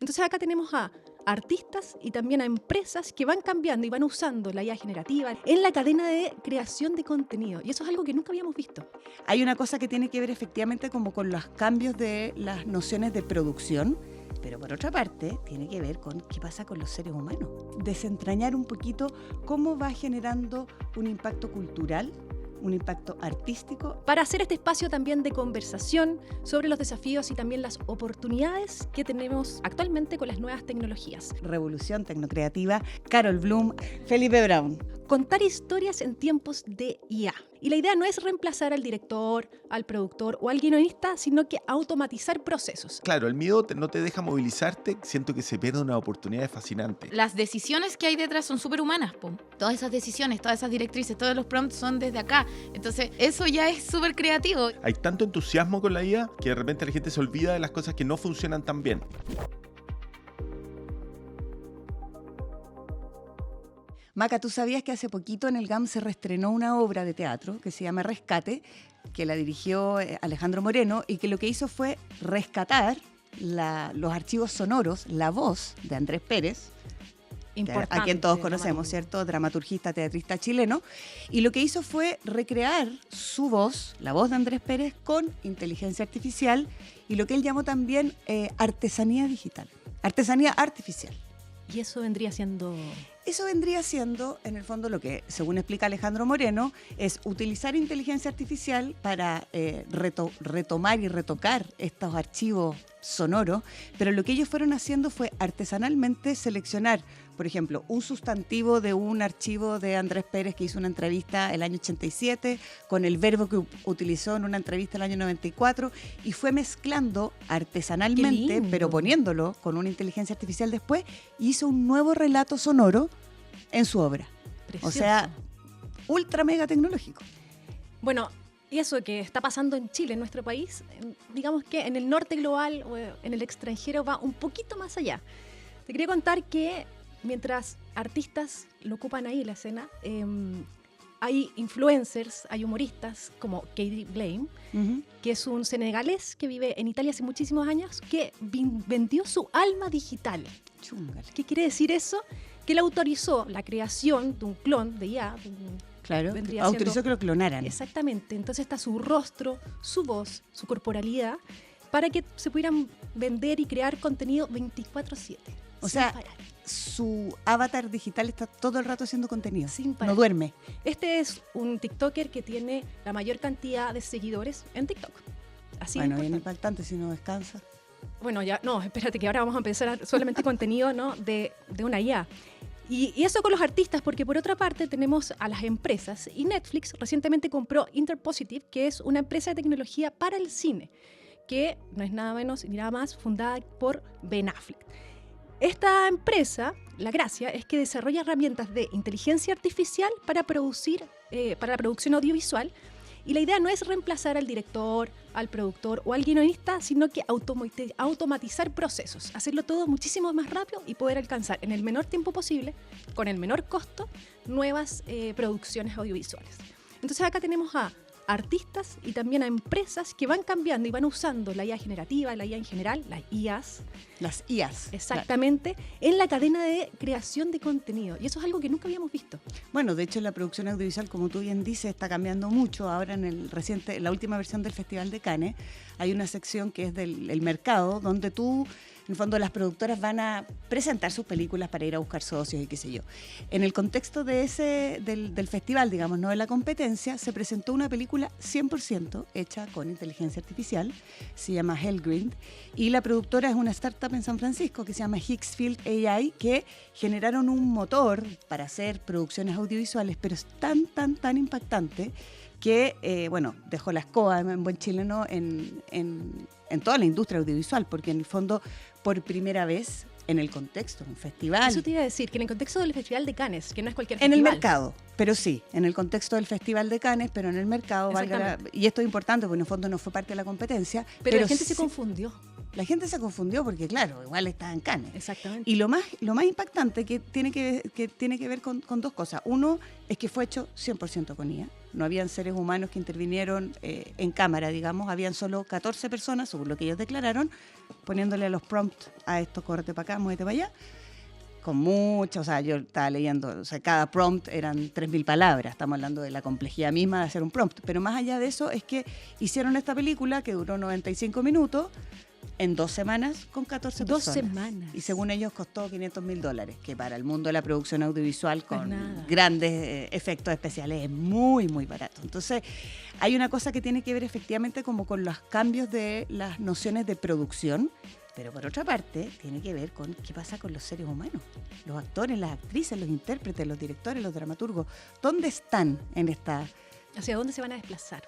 Entonces acá tenemos a artistas y también a empresas que van cambiando y van usando la IA generativa en la cadena de creación de contenido. Y eso es algo que nunca habíamos visto. Hay una cosa que tiene que ver efectivamente como con los cambios de las nociones de producción, pero por otra parte tiene que ver con qué pasa con los seres humanos. Desentrañar un poquito cómo va generando un impacto cultural, un impacto artístico. Para hacer este espacio también de conversación sobre los desafíos y también las oportunidades que tenemos actualmente con las nuevas tecnologías. Revolución tecnocreativa, Carol Bloom, Felipe Brown. Contar historias en tiempos de IA. Y la idea no es reemplazar al director, al productor o al guionista, sino que automatizar procesos. Claro, el miedo no te deja movilizarte, siento que se pierde una oportunidad fascinante. Las decisiones que hay detrás son súper humanas, po. Todas esas decisiones, todas esas directrices, todos los prompts son desde acá. Entonces, eso ya es súper creativo. Hay tanto entusiasmo con la IA que de repente la gente se olvida de las cosas que no funcionan tan bien. Maca, ¿tú sabías que hace poquito en el GAM se reestrenó una obra de teatro que se llama Rescate, que la dirigió Alejandro Moreno y que lo que hizo fue rescatar los archivos sonoros, la voz de Andrés Pérez, a quien todos conocemos, ¿cierto? Dramaturgista, teatrista chileno, y lo que hizo fue recrear su voz, la voz de Andrés Pérez, con inteligencia artificial y lo que él llamó también artesanía digital, artesanía artificial. Y eso vendría siendo... Eso vendría siendo, en el fondo, lo que, según explica Alejandro Moreno, es utilizar inteligencia artificial para retomar y retocar estos archivos sonoros, pero lo que ellos fueron haciendo fue artesanalmente seleccionar, por ejemplo, un sustantivo de un archivo de Andrés Pérez que hizo una entrevista el año 87 con el verbo que utilizó en una entrevista el año 94 y fue mezclando artesanalmente, pero poniéndolo con una inteligencia artificial después, y hizo un nuevo relato sonoro en su obra. Precioso. O sea, ultra mega tecnológico. Bueno, y eso que está pasando en Chile, en nuestro país, digamos que en el norte global o en el extranjero va un poquito más allá. Te quería contar que mientras artistas lo ocupan ahí en la escena, hay influencers, hay humoristas como Katie Blame, que es un senegalés que vive en Italia hace muchísimos años, que vendió su alma digital. Chúngale. ¿Qué quiere decir eso? Que él autorizó la creación de un clon de IA. Claro, vendría autorizó siendo- que lo clonaran. Exactamente. Entonces está su rostro, su voz, su corporalidad, para que se pudieran vender y crear contenido 24/7. O sin sea, parar. su avatar digital está todo el rato haciendo contenido. Sin parar. No duerme. Este es un TikToker que tiene la mayor cantidad de seguidores en TikTok. Así de Bueno, bien importante. impactante si no descansa. Bueno, ya, no, espérate, que ahora vamos a empezar solamente contenido, ¿no? de una IA. Y eso con los artistas, porque por otra parte tenemos a las empresas. Y Netflix recientemente compró Interpositive, que es una empresa de tecnología para el cine, que no es nada menos ni nada más fundada por Ben Affleck. Esta empresa, la gracia, es que desarrolla herramientas de inteligencia artificial para producir, para la producción audiovisual. Y la idea no es reemplazar al director, al productor o al guionista, sino que automatizar procesos, hacerlo todo muchísimo más rápido y poder alcanzar en el menor tiempo posible, con el menor costo, nuevas producciones audiovisuales. Entonces acá tenemos a artistas y también a empresas que van cambiando y van usando la IA generativa, la IA en general, las IAs, Las IAs. exactamente, en la cadena de creación de contenido. Y eso es algo que nunca habíamos visto. Bueno, de hecho la producción audiovisual, como tú bien dices, está cambiando mucho. Ahora en la última versión del Festival de Cannes, hay una sección que es del mercado, donde tú, en el fondo, las productoras van a presentar sus películas para ir a buscar socios y qué sé yo. En el contexto de del festival, digamos, no de la competencia, se presentó una película 100% hecha con inteligencia artificial, se llama Hellgrind, y la productora es una startup en San Francisco que se llama Higgsfield AI, que generaron un motor para hacer producciones audiovisuales, pero es tan impactante que, bueno, dejó la escoba en buen chileno en toda la industria audiovisual, porque en el fondo, por primera vez, en el contexto, un festival. Eso te iba a decir, que en el contexto del Festival de Cannes, que no es cualquier En festival. el mercado, pero sí, en el contexto del Festival de Cannes, pero en el mercado, y esto es importante porque en el fondo no fue parte de la competencia. Pero la gente sí, se confundió. La gente se confundió porque, claro, igual estaba en Cannes. Exactamente. Y lo más impactante que tiene que ver con dos cosas. Uno es que fue hecho 100% con IA. no habían seres humanos que intervinieron en cámara, digamos, habían solo 14 personas, según lo que ellos declararon, poniéndole los prompts a esto, córrete para acá, muévete para allá, con mucha, o sea, yo estaba leyendo, o sea, cada prompt eran 3.000 palabras, estamos hablando de la complejidad misma de hacer un prompt, pero más allá de eso es que hicieron esta película que duró 95 minutos, en 2 semanas con 14 2 personas. semanas. Y según ellos costó $500.000, que para el mundo de la producción audiovisual Pues con nada. grandes efectos especiales es muy, muy barato. Entonces, hay una cosa que tiene que ver efectivamente como con los cambios de las nociones de producción, pero por otra parte tiene que ver con qué pasa con los seres humanos, los actores, las actrices, los intérpretes, los directores, los dramaturgos. ¿Dónde están en esta ¿Hacia dónde se van a desplazar?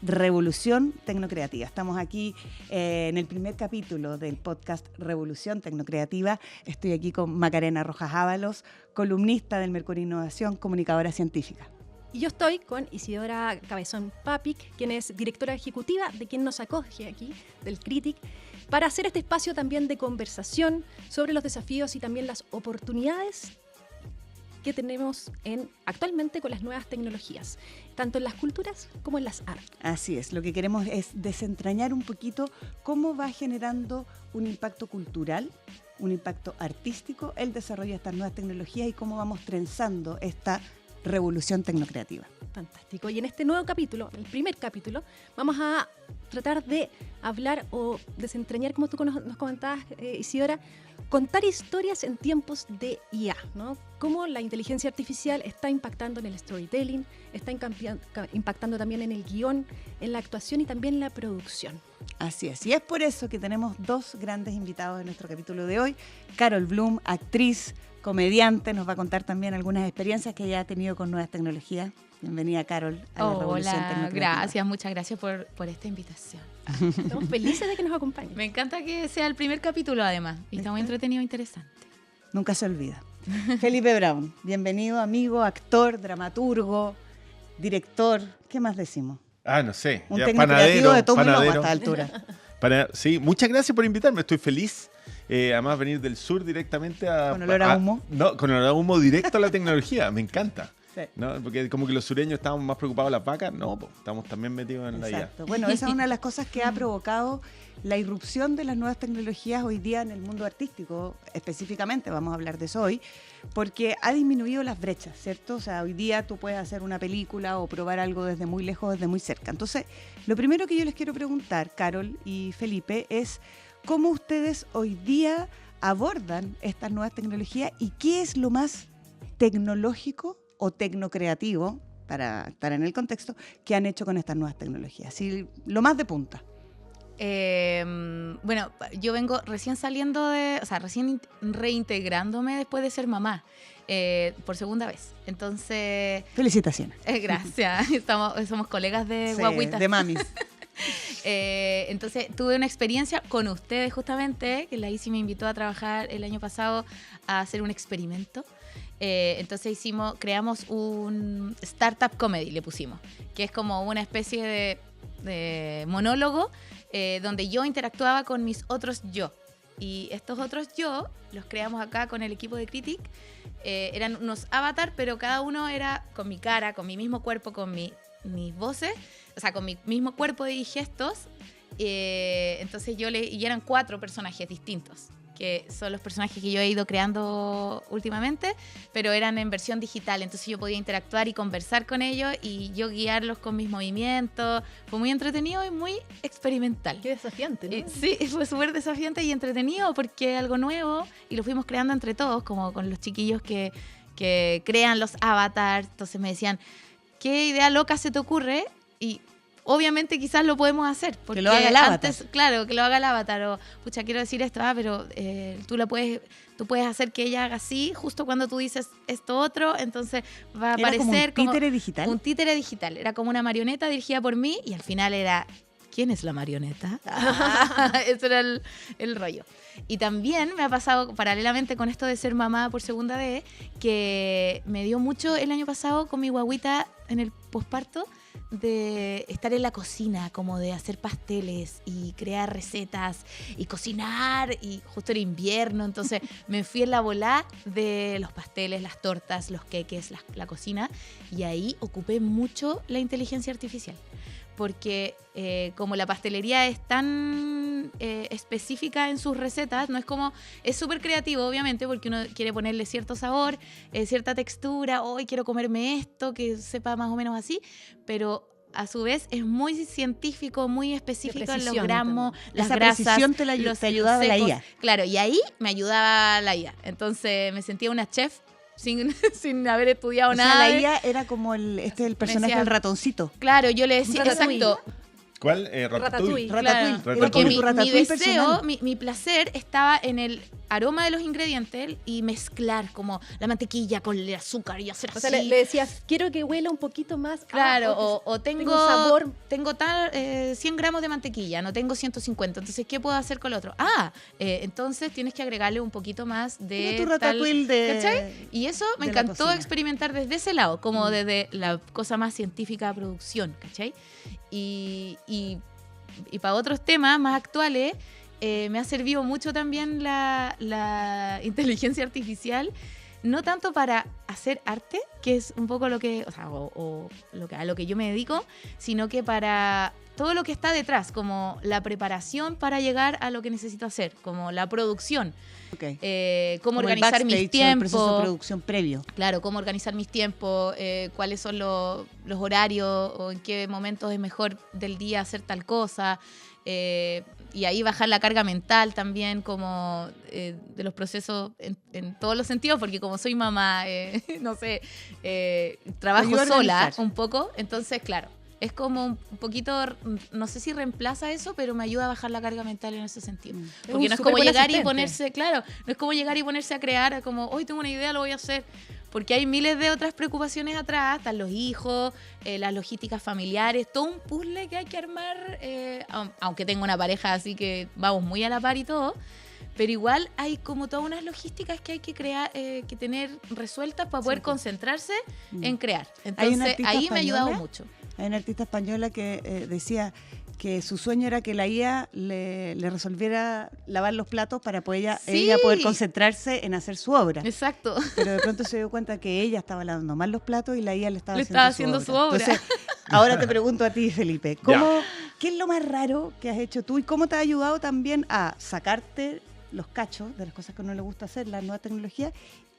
revolución tecnocreativa? Estamos aquí en el primer capítulo del podcast Revolución Tecnocreativa. Estoy aquí con Macarena Rojas Ábalos, columnista del Mercurio Innovación, comunicadora científica. Y yo estoy con Isidora Cabezón Papic, quien es directora ejecutiva de quien nos acoge aquí, del Critic, para hacer este espacio también de conversación sobre los desafíos y también las oportunidades que tenemos actualmente con las nuevas tecnologías, tanto en las culturas como en las artes. Así es, lo que queremos es desentrañar un poquito cómo va generando un impacto cultural, un impacto artístico, el desarrollo de estas nuevas tecnologías y cómo vamos trenzando esta revolución tecnocreativa. Fantástico. Y en este nuevo capítulo, el primer capítulo, vamos a tratar de hablar o desentrañar, como tú nos comentabas, Isidora, contar historias en tiempos de IA, ¿no? Cómo la inteligencia artificial está impactando en el storytelling, está impactando también en el guión, en la actuación y también en la producción. Así es, y es por eso que tenemos 2 grandes invitados en nuestro capítulo de hoy. Carol Bloom, actriz, comediante, nos va a contar también algunas experiencias que ella ha tenido con nuevas tecnologías. Bienvenida, Carol, a la Revolución Tecnocreativa. Gracias, muchas gracias por esta invitación. Estamos felices de que nos acompañen. Me encanta que sea el primer capítulo, además, y está muy entretenido e interesante. Nunca se olvida. Felipe Brown, bienvenido, amigo, actor, dramaturgo, director, ¿qué más decimos? No sé. Un ya, tecnocreativo de todo panadero. a esta altura. Sí, muchas gracias por invitarme, estoy feliz. Además, venir del sur directamente a... Con olor a humo. No, con olor a humo directo a la tecnología, me encanta. Sí. ¿No? Porque como que los sureños estábamos más preocupados de las vacas, no, pues, estamos también metidos en la IA. Exacto. Bueno, esa es una de las cosas que ha provocado la irrupción de las nuevas tecnologías hoy día en el mundo artístico, específicamente, vamos a hablar de eso hoy, porque ha disminuido las brechas, ¿cierto? O sea, hoy día tú puedes hacer una película o probar algo desde muy lejos, desde muy cerca. Entonces, lo primero que yo les quiero preguntar, Carol y Felipe, es cómo ustedes hoy día abordan estas nuevas tecnologías y qué es lo más tecnológico o tecnocreativo, para estar en el contexto, que han hecho con estas nuevas tecnologías. Sí, lo más de punta. Bueno, yo vengo recién recién reintegrándome después de ser mamá, por segunda vez. Entonces... Felicitaciones. Gracias. Somos colegas de Sí, guaguitas. de mamis. Entonces tuve una experiencia con ustedes justamente, que la Isi me invitó a trabajar el año pasado a hacer un experimento. Entonces creamos un startup comedy, le pusimos, que es como una especie de monólogo donde yo interactuaba con mis otros yo. Y estos otros yo los creamos acá con el equipo de Critic. Eran unos avatar, pero cada uno era con mi cara, con mi mismo cuerpo, con mis voces, o sea, con mi mismo cuerpo y gestos. Entonces y eran 4 personajes distintos, que son los personajes que yo he ido creando últimamente, pero eran en versión digital, entonces yo podía interactuar y conversar con ellos y yo guiarlos con mis movimientos. Fue muy entretenido y muy experimental. Qué desafiante, ¿no? Sí, fue súper desafiante y entretenido porque es algo nuevo y lo fuimos creando entre todos, como con los chiquillos que crean los avatars. Entonces me decían, ¿qué idea loca se te ocurre? Y obviamente quizás lo podemos hacer. Porque que lo haga el avatar. Claro, que lo haga el avatar. O, pucha, quiero decir esto, pero tú puedes hacer que ella haga así, justo cuando tú dices esto otro, entonces va a aparecer como un títere digital. Un títere digital. Era como una marioneta dirigida por mí y al final era, ¿quién es la marioneta? Eso era el rollo. Y también me ha pasado, paralelamente con esto de ser mamá por segunda vez, que me dio mucho el año pasado con mi guagüita en el posparto, de estar en la cocina, como de hacer pasteles y crear recetas y cocinar, y justo era invierno, entonces me fui en la bola de los pasteles, las tortas, los queques, la cocina, y ahí ocupé mucho la inteligencia artificial. Porque como la pastelería es tan específica en sus recetas, no es como, es súper creativo obviamente, porque uno quiere ponerle cierto sabor, cierta textura, hoy quiero comerme esto, que sepa más o menos así, pero a su vez es muy científico, muy específico en los gramos, las Esa grasas, precisión te ayudaba la IA. Claro, y ahí me ayudaba la IA. Entonces me sentía una chef sin haber estudiado nada. La IA era como el personaje decía, del ratoncito. Claro, yo le decía, exacto. ¿Cuál? Ratatouille. Claro, porque mi deseo, mi placer estaba en el aroma de los ingredientes y mezclar como la mantequilla con el azúcar y hacer así. O sea, le decías, quiero que huela un poquito más. Claro, o tengo sabor. Tengo 100 gramos de mantequilla, no tengo 150, entonces ¿qué puedo hacer con lo otro? Entonces tienes que agregarle un poquito más de tu ratatouille ¿cachai? Y eso me encantó experimentar desde ese lado, como desde la cosa más científica de producción, ¿cachai? Y para otros temas más actuales, me ha servido mucho también la inteligencia artificial, no tanto para hacer arte, que es un poco lo que, o sea, a lo que yo me dedico, sino que para todo lo que está detrás, como la preparación para llegar a lo que necesito hacer, como la producción. Okay. Cómo organizar mis tiempos. El proceso de producción previo. Claro, cómo organizar mis tiempos, cuáles son los horarios o en qué momentos es mejor del día hacer tal cosa. Y ahí bajar la carga mental también, como de los procesos en todos los sentidos, porque como soy mamá, no sé, trabajo sola un poco, entonces, claro. Es como un poquito, no sé si reemplaza eso, pero me ayuda a bajar la carga mental en ese sentido. Porque no es como llegar y ponerse, claro, no es como llegar y ponerse a crear, como, hoy tengo una idea, lo voy a hacer. Porque hay miles de otras preocupaciones atrás, están los hijos, las logísticas familiares, todo un puzzle que hay que armar, aunque tengo una pareja así que vamos muy a la par y todo. Pero igual hay como todas unas logísticas que hay que crear, que tener resueltas para poder concentrarse en crear. Entonces ahí me ha ayudado mucho. Hay una artista española que decía que su sueño era que la IA le resolviera lavar los platos para poder ella poder concentrarse en hacer su obra. Exacto. Pero de pronto se dio cuenta que ella estaba lavando mal los platos y la IA le estaba haciendo su obra. Entonces, ahora te pregunto a ti, Felipe, ¿qué es lo más raro que has hecho tú y cómo te ha ayudado también a sacarte los cachos de las cosas que no le gusta hacer, la nueva tecnología,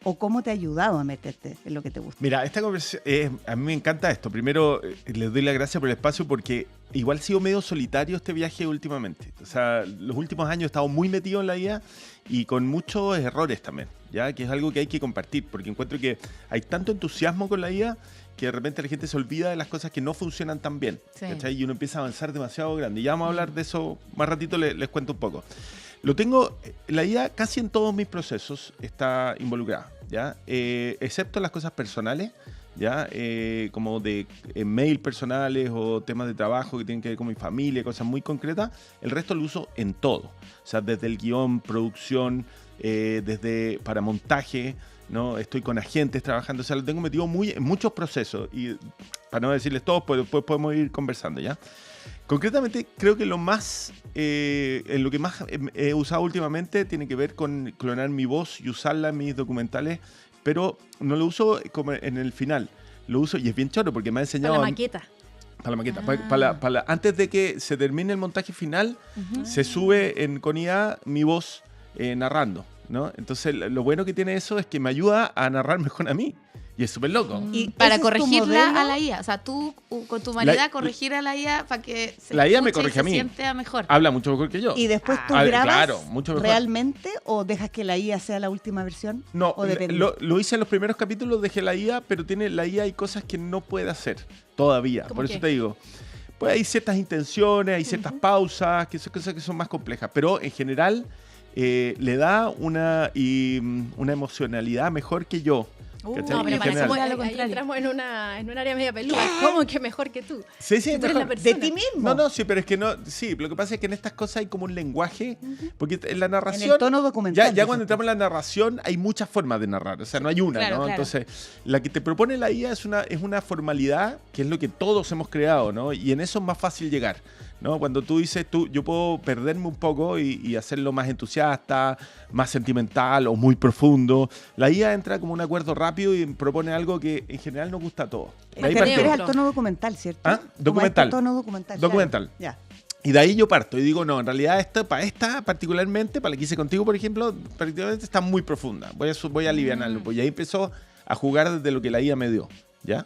o cómo te ha ayudado a meterte en lo que te gusta? Mira, esta conversación, a mí me encanta esto. Primero, les doy las gracias por el espacio porque igual ha sido medio solitario este viaje últimamente. O sea, los últimos años he estado muy metido en la IA y con muchos errores también, ¿ya? Que es algo que hay que compartir, porque encuentro que hay tanto entusiasmo con la IA que de repente la gente se olvida de las cosas que no funcionan tan bien, ¿cachai? Y uno empieza a avanzar demasiado grande. Y ya vamos a hablar de eso más ratito, les cuento un poco. La IA casi en todos mis procesos está involucrada, ¿ya? Excepto las cosas personales, ¿ya? Como de mail personales o temas de trabajo que tienen que ver con mi familia, cosas muy concretas. El resto lo uso en todo. O sea, desde el guión, producción, desde para montaje, ¿no? Estoy con agentes trabajando, o sea, lo tengo metido en muchos procesos. Y para no decirles todos, pues después podemos ir conversando, ¿ya? Concretamente, creo que en lo que más he usado últimamente tiene que ver con clonar mi voz y usarla en mis documentales, pero no lo uso como en el final. Lo uso, y es bien choro porque me ha enseñado... Para la maqueta. Para la maqueta. Antes de que se termine el montaje final, se sube con IA mi voz narrando, ¿no? Entonces, lo bueno que tiene eso es que me ayuda a narrar mejor a mí. Y es súper loco. Y para corregirla a la IA. O sea, tú con tu humanidad corregir a la IA para que la IA me corrige a mí. Siente mejor. Habla mucho mejor que yo. ¿Y después tú grabas mucho mejor realmente o dejas que la IA sea la última versión? No, lo hice en los primeros capítulos, dejé la IA, pero la IA hay cosas que no puede hacer todavía. Por eso te digo, pues hay ciertas intenciones, hay ciertas pausas, que son cosas que son más complejas. Pero en general le da una emocionalidad mejor que yo. ¿cachai? No, pero En para general. eso- ahí lo contrario. entramos en un área media peluda. ¿Cómo que mejor que tú? Sí, sí, Tú eres la mejor. persona. De ti mismo. No, no, sí, pero es que no, sí, lo que pasa es que en estas cosas hay como un lenguaje, porque en la narración... En el tono documental. Ya cuando entramos en la narración hay muchas formas de narrar, o sea, no hay una, Claro, ¿no? claro. Entonces, la que te propone la IA es una formalidad que es lo que todos hemos creado, ¿no? Y en eso es más fácil llegar, ¿no? Cuando tú dices, yo puedo perderme un poco y hacerlo más entusiasta, más sentimental o muy profundo. La IA entra como un acuerdo rápido y propone algo que en general nos gusta a todos. De ahí Te Te refieres partimos. al tono documental, ¿cierto? ¿Ah? Como a este Documental. tono documental. Documental. Ya. Y de ahí yo parto y digo, no, en realidad para esta particularmente, para la que hice contigo, por ejemplo, particularmente está muy profunda. Voy a alivianarlo. Pues, y ahí empezó a jugar desde lo que la IA me dio, ¿ya?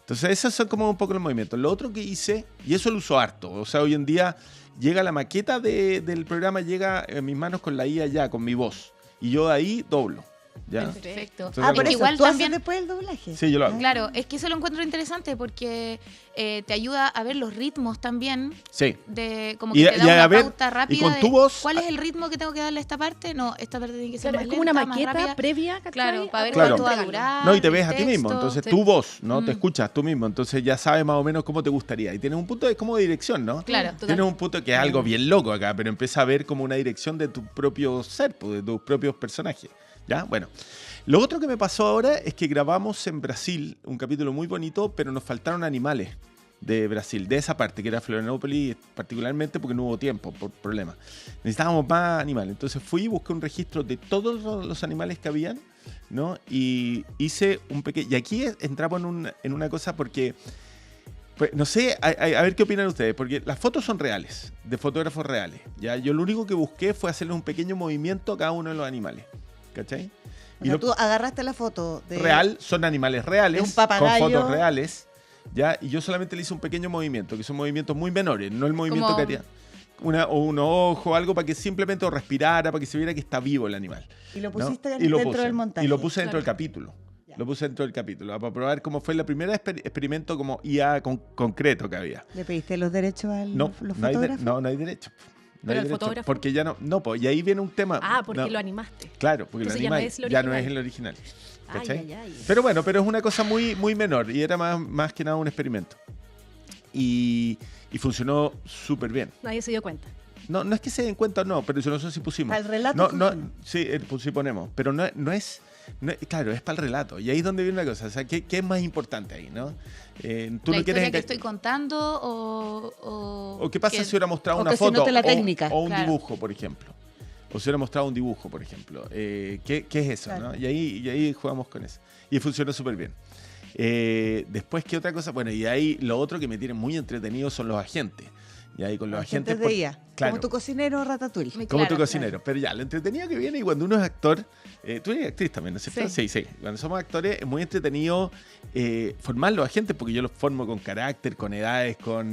Entonces esos son como un poco los movimientos. Lo otro que hice, y eso lo uso harto, o sea, hoy en día llega la maqueta del programa, llega en mis manos con la IA ya, con mi voz. Y yo ahí doblo, ¿ya? Perfecto. Entonces, Ah, Es por que eso, igual tú también... haces después el doblaje. Sí, yo lo hago. Claro, es que eso lo encuentro interesante porque te ayuda a ver los ritmos también. Sí. De como Y- que te y da a una ver, pauta y rápida con de tu voz- ¿cuál es el ritmo que tengo que darle a esta parte? No, esta parte tiene que ser Claro, más es como una lenta, más maqueta rápida. previa, ¿cachai? Claro, para ver Claro. cuánto va a durar. No, y te ves el a ti mismo, texto. entonces Sí. tu voz, ¿no? Mm. Te escuchas tú mismo, entonces ya sabes más o menos cómo te gustaría. Y tienes un punto de como de dirección, ¿no? Claro. Total. Tienes un punto que es algo bien loco acá, pero empieza a ver como una dirección de tu propio ser, pues, de tus propios personajes. ¿Ya? Bueno. Lo otro que me pasó ahora es que grabamos en Brasil un capítulo muy bonito, pero nos faltaron animales de Brasil, de esa parte, que era Florianópolis, particularmente porque no hubo tiempo, por problemas. Necesitábamos más animales. Entonces fui y busqué un registro de todos los animales que habían, ¿no? Y hice un pequeño... Y aquí entramos en una cosa porque... Pues, no sé, a ver qué opinan ustedes, porque las fotos son reales, de fotógrafos reales. ¿Ya? Yo lo único que busqué fue hacerle un pequeño movimiento a cada uno de los animales. ¿Cachai? O sea, tú agarraste la foto de... Real, son animales reales, de un papagayo. con fotos reales, ¿ya? Y yo solamente le hice un pequeño movimiento, que son movimientos muy menores, no el movimiento Como- que haría. O un ojo, algo para que simplemente respirara, para que se viera que está vivo el animal. Y lo ¿no? pusiste Y lo dentro puse. del montaje. Y lo puse dentro del Claro. capítulo. Ya. Lo puse dentro del capítulo, para probar cómo fue la primera experimento como IA concreto que había. ¿Le pediste los derechos a No, los no hay, fotógrafos? no hay derecho. No ¿Pero hay el derecho, fotógrafo? porque ya no, pues, y ahí viene un tema. Ah, porque no, lo animaste. Claro, porque Entonces lo ya no animáis, es el ya no original. es el original. ¿Cachai? Ay, ay, ay. Pero es una cosa muy, muy menor y era más que nada un experimento. Y funcionó súper bien. Nadie se dio cuenta. No es que se den cuenta o no, pero yo no sé si pusimos. Para el relato No, funcionó. sí, pues sí ponemos, pero claro, es para el relato. Y ahí es donde viene una cosa, o sea, ¿qué es más importante ahí, no? Tú ¿La no historia quieres que estoy contando o ¿O qué pasa que- si hubiera mostrado o una que se foto note la o- técnica. o un Claro. dibujo, por ejemplo? O si hubiera mostrado un dibujo, por ejemplo. ¿Qué es eso? Claro. ¿no? Y ahí jugamos con eso. Y funcionó súper bien. Después, ¿qué otra cosa? Bueno, y ahí lo otro que me tiene muy entretenido son los agentes. Y ahí con los agentes... de ella. Claro. Como tu cocinero Ratatouille. Como Claro, tu cocinero. Pero ya, lo entretenido que viene y cuando uno es actor, tú eres actriz también, ¿no es cierto? Sí. Sí. Cuando somos actores es muy entretenido formar los agentes porque yo los formo con carácter, con edades, con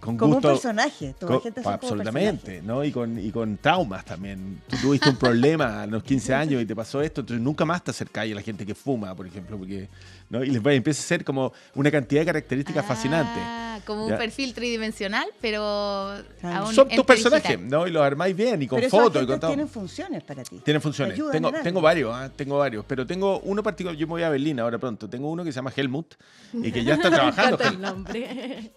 Como un gusto. personaje. Tus agentes son como Absolutamente, personajes. ¿no? Y con traumas también. Tú tuviste un problema a los 15 años y te pasó esto, entonces nunca más te acercáis a la gente que fuma, por ejemplo, porque, ¿no? Y empieza a ser como una cantidad de características fascinantes. Como Ya. un perfil tridimensional, pero aún Son tus ente personajes, digital. ¿no? Y los armáis bien y con Pero esos fotos y agentes con todo. tienen funciones para ti. Tienen funciones. Te ayudan en algo. Tengo varios, pero tengo uno particular. Yo me voy a Berlín ahora pronto. Tengo uno que se llama Helmut y que ya está Me trabajando. encanta el nombre.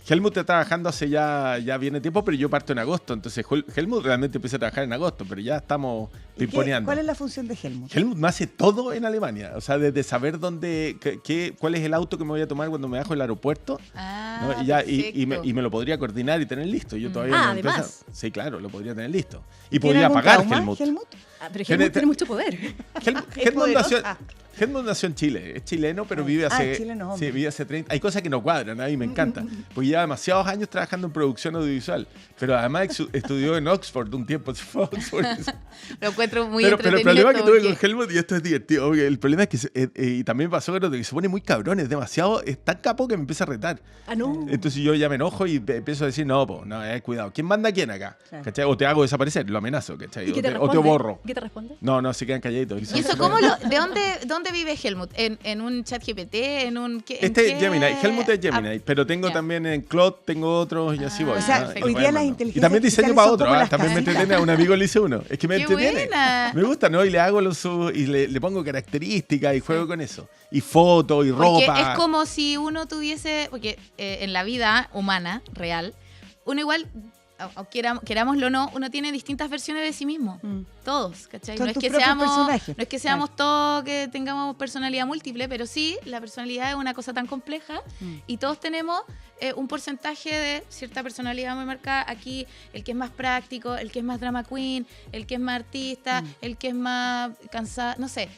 Helmut está trabajando hace ya viene tiempo, pero yo parto en agosto. Entonces Helmut realmente empieza a trabajar en agosto, pero ya estamos ¿Y qué- pimponeando. ¿Cuál es la función de Helmut? Helmut me hace todo en Alemania. O sea, desde saber cuál es el auto que me voy a tomar cuando me bajo del aeropuerto. ¿no? Y me lo podría coordinar y tener listo. Yo todavía Ah, no empiezo- además. Sí, claro, lo podría tener listo. Y ¿Tiene podría algún pagar trauma, Helmut. Ah, pero Tiene- Helmut tiene mucho poder. Helmut poderoso. nació, Helmut nació en Chile, es chileno, pero vive Ah, hace, chileno, hombre. sí, vive hace 30. Hay cosas que no cuadran, a mí me encanta, porque lleva demasiados años trabajando en producción audiovisual, pero además estudió en Oxford un tiempo. Fue a Oxford. Lo encuentro muy pero el entretenido. problema que tuve porque- con Helmut, y esto es divertido, porque el problema es que, y también pasó que se pone muy cabrón, es tan capo que me empieza a retar. Ah, no. Entonces yo ya me enojo y empiezo a decir, no, cuidado, ¿quién manda a quién acá? Claro. ¿Cachai? O te hago desaparecer, lo amenazo, ¿cachai? ¿Y qué te o te responde? borro. ¿Qué te responde? No, se quedan calladitos. ¿Y eso cómo de dónde dónde vive Helmut? ¿En un ChatGPT? ¿En un qué? Este es Gemini, Helmut es Gemini, pero tengo también en Claude, tengo otros y así voy. O sea, perfecto. hoy día las inteligencias Y también diseño artificiales para son otro, como las también me casitas. entretiene, a un amigo le hice uno. Es que me ¡Qué entretiene. buena! Me gusta, ¿no? Y le hago y le pongo características y juego con eso. Y fotos y Porque ropa. es como si uno tuviese, porque en la vida humana, real, uno igual, o querámoslo o no, uno tiene distintas versiones de sí mismo. Todos, ¿cachai? Son No es tus que propios seamos, personajes. no es que seamos todos que tengamos personalidad múltiple, pero sí, la personalidad es una cosa tan compleja y todos tenemos un porcentaje de cierta personalidad muy marcada. Aquí, el que es más práctico, el que es más drama queen, el que es más artista, el que es más cansado, no sé,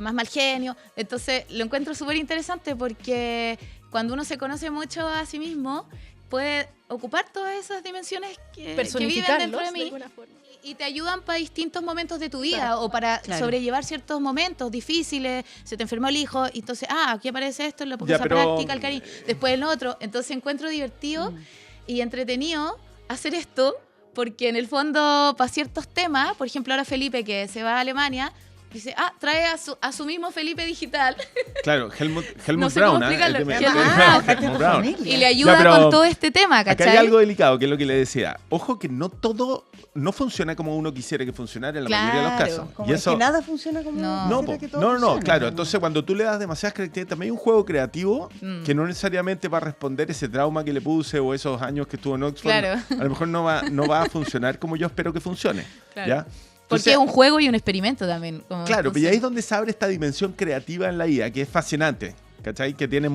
más mal genio. Entonces, lo encuentro súper interesante porque cuando uno se conoce mucho a sí mismo, puede ocupar todas esas dimensiones que viven dentro de mí alguna forma. y te ayudan para distintos momentos de tu vida Claro. o para Claro. sobrellevar ciertos momentos difíciles. Se te enfermó el hijo y entonces, aquí aparece esto, lo pongo Ya, esa pero- práctica, el cariño. Después el otro. Entonces encuentro divertido y entretenido hacer esto porque en el fondo para ciertos temas, por ejemplo ahora Felipe que se va a Alemania, dice, trae a su mismo Felipe digital Claro, Helmut No sé cómo Brown. explicarlo. parte de Helmut tu Brown. familia. y le ayuda pero con todo este tema, Acá ¿cachai? hay algo delicado, que es lo que le decía. Ojo que no todo no funciona como uno quisiera que funcionara en la mayoría de los Claro. casos. Como Y es eso, que nada funciona como No. no, quisiera po. que todo No, funcione. claro. Entonces, cuando tú le das demasiadas características, también hay un juego creativo Mm. que no necesariamente va a responder ese trauma que le puse o esos años que estuvo en Oxford. Claro. A lo mejor no va a funcionar como yo espero que funcione. Claro. ¿Ya? Porque Entonces, es un juego y un experimento también. como- claro, no pero y sé. ahí es donde se abre esta dimensión creativa en la IA, que es fascinante, ¿cachai? Que tiene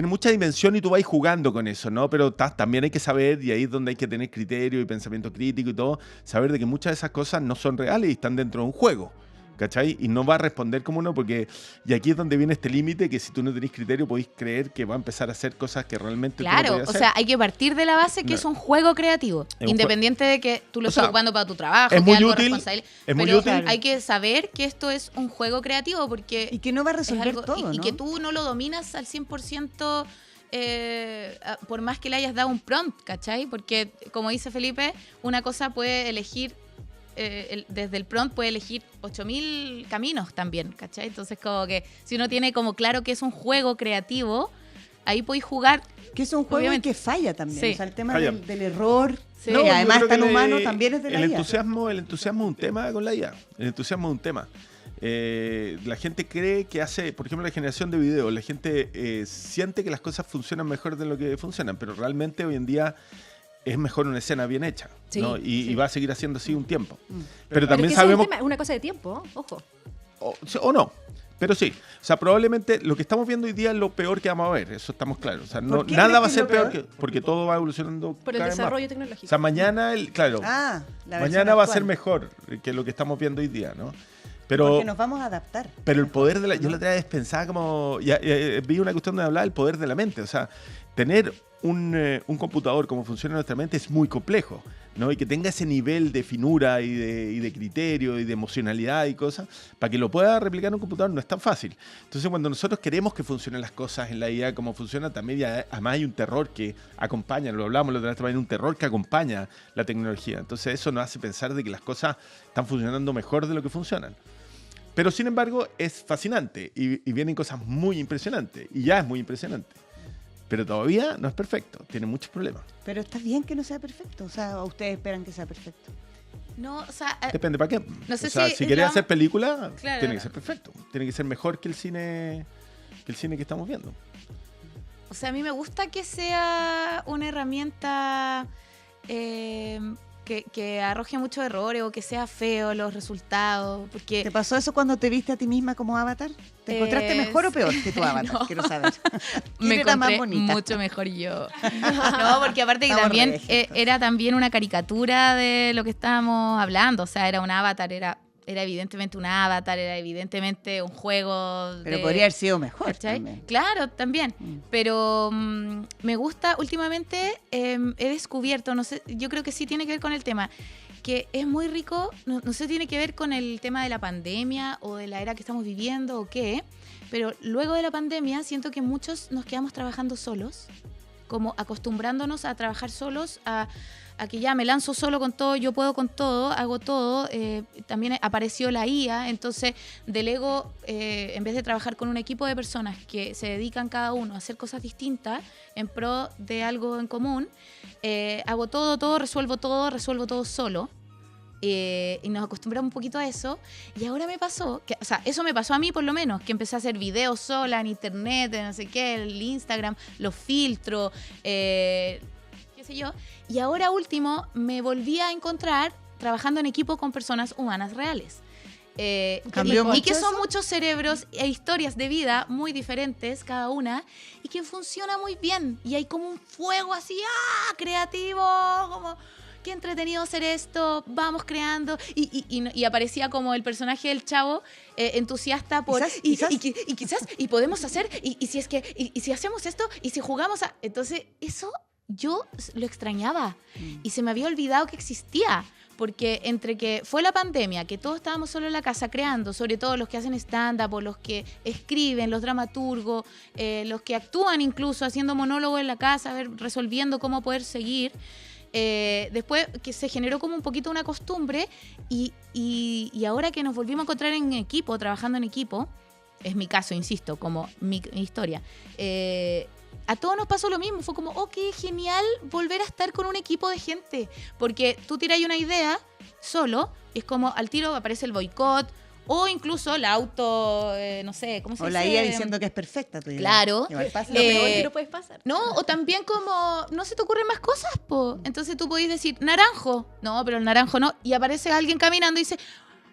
mucha dimensión y tú vas jugando con eso, ¿no? Pero también hay que saber, y ahí es donde hay que tener criterio y pensamiento crítico y todo, saber de que muchas de esas cosas no son reales y están dentro de un juego, ¿cachai? Y no va a responder como uno, porque... Y aquí es donde viene este límite, que si tú no tenés criterio podéis creer que va a empezar a hacer cosas que realmente tú no Claro, podías o hacer. sea, hay que partir de la base que No. es un juego creativo, Es un independiente de que tú lo O estés sea, ocupando para tu trabajo, es que muy algo útil, responsable, es muy pero útil. hay que saber que esto es un juego creativo porque Y que no va a es resolver algo todo, y ¿no? que tú no lo dominas al 100% por más que le hayas dado un prompt, ¿cachai? Porque, como dice Felipe, una cosa puede elegir desde el prompt puede elegir 8000 caminos también, ¿cachai? Entonces como que si uno tiene como claro que es un juego creativo, ahí podéis jugar. Que es un juego Obviamente. que falla también. Sí. O sea, el tema Falla. del error, Sí. que No, yo además creo tan que humano, también es de la el IA. entusiasmo es un tema con la IA. El entusiasmo es un tema. La gente cree que hace, por ejemplo, la generación de videos, la gente siente que las cosas funcionan mejor de lo que funcionan, pero realmente hoy en día es mejor una escena bien hecha, Sí, ¿no? Y va a seguir haciendo así un tiempo. Pero Pero también es que eso sabemos, es una cosa de tiempo, ojo. o no, pero sí. O sea, probablemente lo que estamos viendo hoy día es lo peor que vamos a ver, eso estamos claros. O sea, ¿Por qué nada crees va a que ser es lo peor peor? porque todo va evolucionando Por el cada vez más. desarrollo tecnológico. O sea, mañana, claro, La versión mañana va a ser actual. mejor que lo que estamos viendo hoy día, ¿no? Porque nos vamos a adaptar. Pero el poder de la... Yo la otra vez pensaba como... vi una cuestión de hablar del poder de la mente. O sea, tener un computador como funciona nuestra mente es muy complejo, ¿no? Y que tenga ese nivel de finura y de criterio y de emocionalidad y cosas, para que lo pueda replicar en un computador no es tan fácil. Entonces, cuando nosotros queremos que funcionen las cosas en la IA como funciona, también además hay un terror que acompaña, lo hablamos la otra vez también, un terror que acompaña la tecnología. Entonces, eso nos hace pensar de que las cosas están funcionando mejor de lo que funcionan. Pero sin embargo es fascinante y vienen cosas muy impresionantes y ya es muy impresionante. Pero todavía no es perfecto, tiene muchos problemas. Pero está bien que no sea perfecto. O sea, ¿o ustedes esperan que sea perfecto? No, o sea, Depende para qué. No sé o sea, si si quieres la- hacer película, Claro. tiene que ser perfecto. Tiene que ser mejor que el cine que estamos viendo. o sea, a mí me gusta que sea una herramienta que arroje muchos errores o que sea feo los resultados, porque ¿Te pasó eso cuando te viste a ti misma como avatar? ¿Te encontraste mejor o peor que tu avatar? no. Quiero saber. me ¿Quién era más encontré bonita? mucho mejor yo. No, porque aparte que Estamos también regios, era también una caricatura de lo que estábamos hablando, o sea, era un avatar, era evidentemente un avatar, era evidentemente un juego Pero de- podría haber sido mejor ¿cachai? también. Claro, también. Pero me gusta, últimamente he descubierto, no sé, yo creo que sí tiene que ver con el tema, que es muy rico, no sé, tiene que ver con el tema de la pandemia o de la era que estamos viviendo o qué, pero luego de la pandemia siento que muchos nos quedamos trabajando solos, como acostumbrándonos a trabajar solos, a a que ya me lanzo solo con todo, yo puedo con todo, hago todo. También apareció la IA, entonces delego, en vez de trabajar con un equipo de personas que se dedican cada uno a hacer cosas distintas en pro de algo en común, hago todo, resuelvo todo solo. Y nos acostumbramos un poquito a eso. Y ahora me pasó, o sea, eso me pasó a mí por lo menos, que empecé a hacer videos sola en internet, en no sé qué, el Instagram, los filtros, qué sé yo. Y ahora último me volví a encontrar trabajando en equipo con personas humanas reales. Y que son muchos cerebros e historias de vida muy diferentes cada una y que funciona muy bien. Y hay como un fuego así, creativo, como... qué entretenido hacer esto, vamos creando. Y aparecía como el personaje del chavo entusiasta por... Quizás, y podemos hacer, y si es que, y si hacemos esto, y si jugamos a... Entonces, eso yo lo extrañaba. Y se me había olvidado que existía. Porque entre que fue la pandemia, que todos estábamos solo en la casa creando, sobre todo los que hacen stand-up, o los que escriben, los dramaturgos, los que actúan incluso, haciendo monólogos en la casa, resolviendo cómo poder seguir... después que se generó como un poquito una costumbre y ahora que nos volvimos a encontrar en equipo, trabajando en equipo, es mi caso, insisto, como mi historia, a todos nos pasó lo mismo, fue como, qué genial volver a estar con un equipo de gente, porque tú tiras una idea solo, y es como al tiro aparece el boicot, o incluso la no sé, ¿cómo se dice? O la IA diciendo que es perfecta tu idea. Claro. Lo peor que no puedes pasar. No, o también como, no se te ocurren más cosas, po. Entonces tú podés decir, naranjo. No, pero el naranjo no. Y aparece alguien caminando y dice,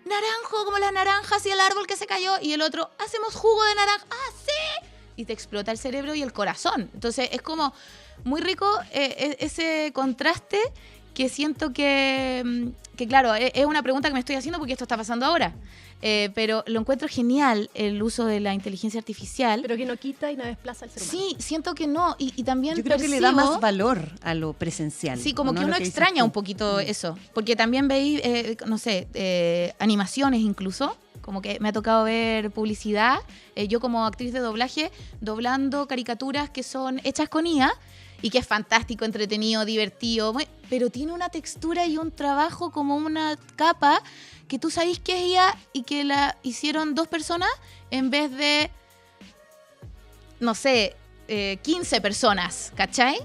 naranjo, como las naranjas y el árbol que se cayó. Y el otro, hacemos jugo de naranja. ¡Ah, sí! Y te explota el cerebro y el corazón. Entonces es como muy rico ese contraste que siento que claro, es una pregunta que me estoy haciendo porque esto está pasando ahora. Pero lo encuentro genial el uso de la inteligencia artificial. Pero que no quita y no desplaza al ser humano. Sí, siento que no. Y también yo creo que le da más valor a lo presencial. Sí, como que uno extraña un poquito eso. Porque también veis, no sé, animaciones incluso. Como que me ha tocado ver publicidad. Yo como actriz de doblaje, doblando caricaturas que son hechas con IA. Y que es fantástico, entretenido, divertido. Pero tiene una textura y un trabajo como una capa que tú sabés que es IA y que la hicieron 2 personas en vez de, no sé, 15 personas, ¿cachai?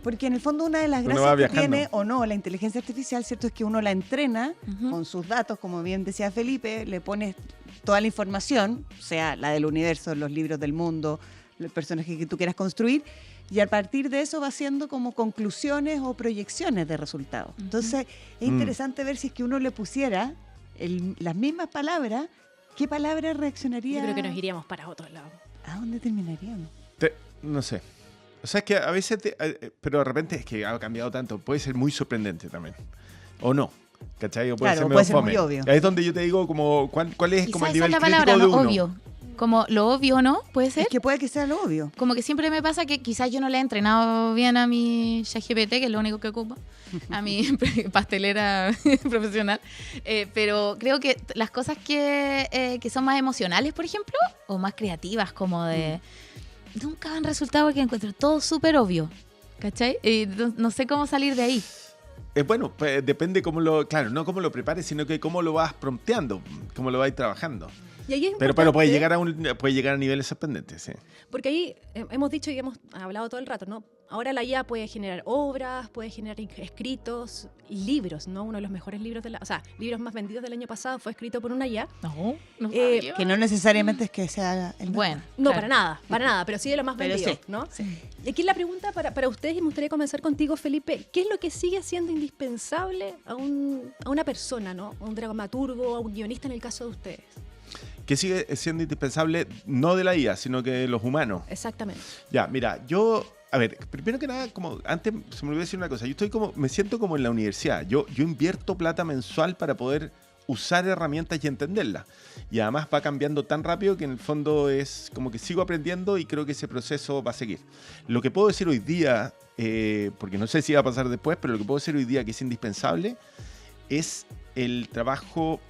Porque en el fondo una de las gracias que tiene o no la inteligencia artificial, ¿cierto? Es que uno la entrena con sus datos, como bien decía Felipe, le pones toda la información, o sea, la del universo, los libros del mundo, el personaje que tú quieras construir, y a partir de eso va haciendo como conclusiones o proyecciones de resultados. Entonces, es interesante ver si es que uno le pusiera las mismas palabras, ¿qué palabra reaccionaría? Yo creo que nos iríamos para otro lado. ¿A dónde terminaríamos? No sé. O sea, es que a veces, pero de repente es que ha cambiado tanto. Puede ser muy sorprendente también. O no. ¿Cachai? O puede ser muy obvio. Ahí es donde yo te digo como cuál es como el nivel esa es la crítico palabra, de ¿no? uno. Obvio. Como lo obvio, ¿no? ¿Puede ser? Es que puede que sea lo obvio. Como que siempre me pasa que quizás yo no le he entrenado bien a mi ChatGPT, que es lo único que ocupo, a mi pastelera profesional. Pero creo que las cosas que son más emocionales, por ejemplo, o más creativas, como de... Nunca han resultado que encuentro todo súper obvio, ¿cachai? Y no sé cómo salir de ahí. Bueno, pues, depende cómo claro, no cómo lo prepares, sino que cómo lo vas prompteando, cómo lo vas trabajando. Y ahí es pero puede llegar a niveles sorprendentes, sí. Porque ahí hemos dicho y hemos hablado todo el rato, ¿no? Ahora la IA puede generar obras, puede generar escritos, libros, ¿no? Uno de los mejores libros libros más vendidos del año pasado fue escrito por una IA. No que no necesariamente es que sea el bueno. No, claro. para nada, pero sí de lo más vendido, sí, ¿no? Sí. Y aquí la pregunta para ustedes, y me gustaría comenzar contigo, Felipe, ¿qué es lo que sigue siendo indispensable a una persona, ¿no? A un dramaturgo, a un guionista en el caso de ustedes? Que sigue siendo indispensable no de la IA, sino que de los humanos. Exactamente. Ya, mira, a ver, primero que nada, como antes se me olvidó decir una cosa, me siento como en la universidad, yo invierto plata mensual para poder usar herramientas y entenderlas. Y además va cambiando tan rápido que en el fondo es como que sigo aprendiendo y creo que ese proceso va a seguir. Lo que puedo decir hoy día, porque no sé si va a pasar después, pero lo que puedo decir hoy día que es indispensable es el trabajo.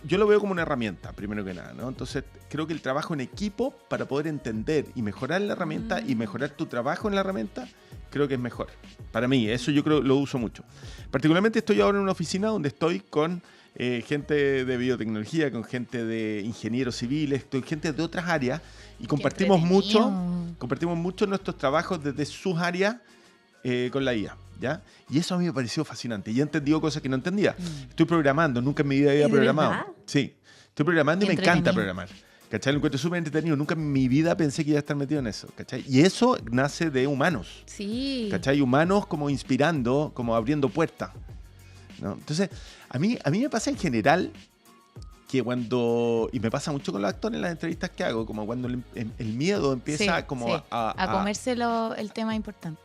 Yo lo veo como una herramienta, primero que nada, ¿no? Entonces, creo que el trabajo en equipo para poder entender y mejorar la herramienta y mejorar tu trabajo en la herramienta, creo que es mejor. Para mí, eso yo creo lo uso mucho. Particularmente estoy ahora en una oficina donde estoy con gente de biotecnología, con gente de ingenieros civiles, con gente de otras áreas y compartimos mucho nuestros trabajos desde sus áreas con la IA, ¿ya? Y eso a mí me pareció fascinante. Y he entendido cosas que no entendía. Estoy programando, nunca en mi vida había programado. ¿Verdad? Sí, estoy programando y me encanta Entretenido. programar. ¿Cachai? Lo encuentro súper entretenido. Nunca en mi vida pensé que iba a estar metido en eso. ¿Cachai? Y eso nace de humanos. Sí. ¿Cachai? Humanos como inspirando, como abriendo puertas, ¿no? Entonces, a mí me pasa en general que cuando, y me pasa mucho con los actores en las entrevistas que hago, como cuando el miedo empieza Sí, como sí. a A comérselo el tema importante.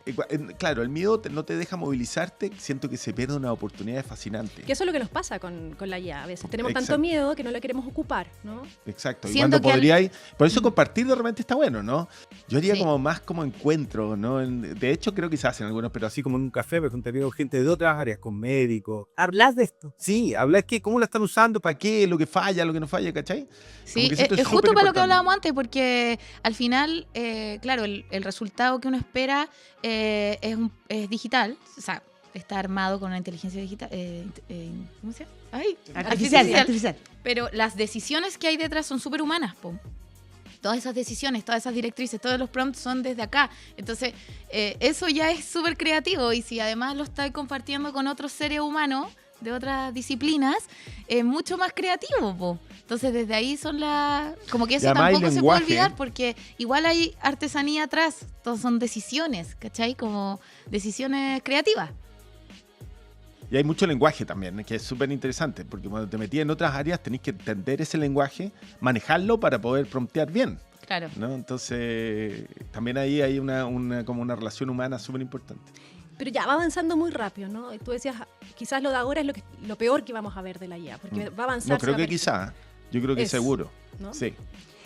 claro, el miedo no te deja movilizarte, siento que se pierde una oportunidad fascinante. Que eso es lo que nos pasa con la IA. A veces tenemos Exacto. tanto miedo que no la queremos ocupar, ¿no? Exacto, y Siento cuando que podríais, por eso compartir de repente está bueno, ¿no? Yo haría Sí. como más como encuentro, ¿no? De hecho creo que se hacen algunos, pero así Como en un café, pero tenido gente de otras áreas, con médicos. ¿Hablas de esto? Sí, hablas que cómo la están usando, ¿para qué? Lo que falla, lo que no falla, ¿cachai? Sí, Como que siento es es justo súper para lo que importante. hablábamos antes, porque al final, claro, el resultado que uno espera es digital, o sea, está armado con una inteligencia digital. ¿Cómo se llama? Ay, Artificial. Pero las decisiones que hay detrás son súper humanas, po. Todas esas decisiones, todas esas directrices, todos los prompts son desde acá. Entonces, eso ya es súper creativo. Y si además lo estoy compartiendo con otros seres humanos de otras disciplinas, es mucho más creativo, po. Entonces, desde ahí son las... Como que Y eso además hay tampoco se puede lenguaje. olvidar, porque igual hay artesanía atrás. Todos son decisiones, ¿cachai? Como decisiones creativas. Y hay mucho lenguaje también, que es súper interesante, porque cuando te metías en otras áreas tenés que entender ese lenguaje, manejarlo para poder promptear bien, Claro. ¿no? Entonces, también ahí hay como una relación humana súper importante. Pero ya va avanzando muy rápido, ¿no? Tú decías, quizás lo de ahora es lo peor que vamos a ver de la IA, porque va a avanzar. No, creo se va que a ver- quizá, yo creo que Es, seguro, ¿no? sí.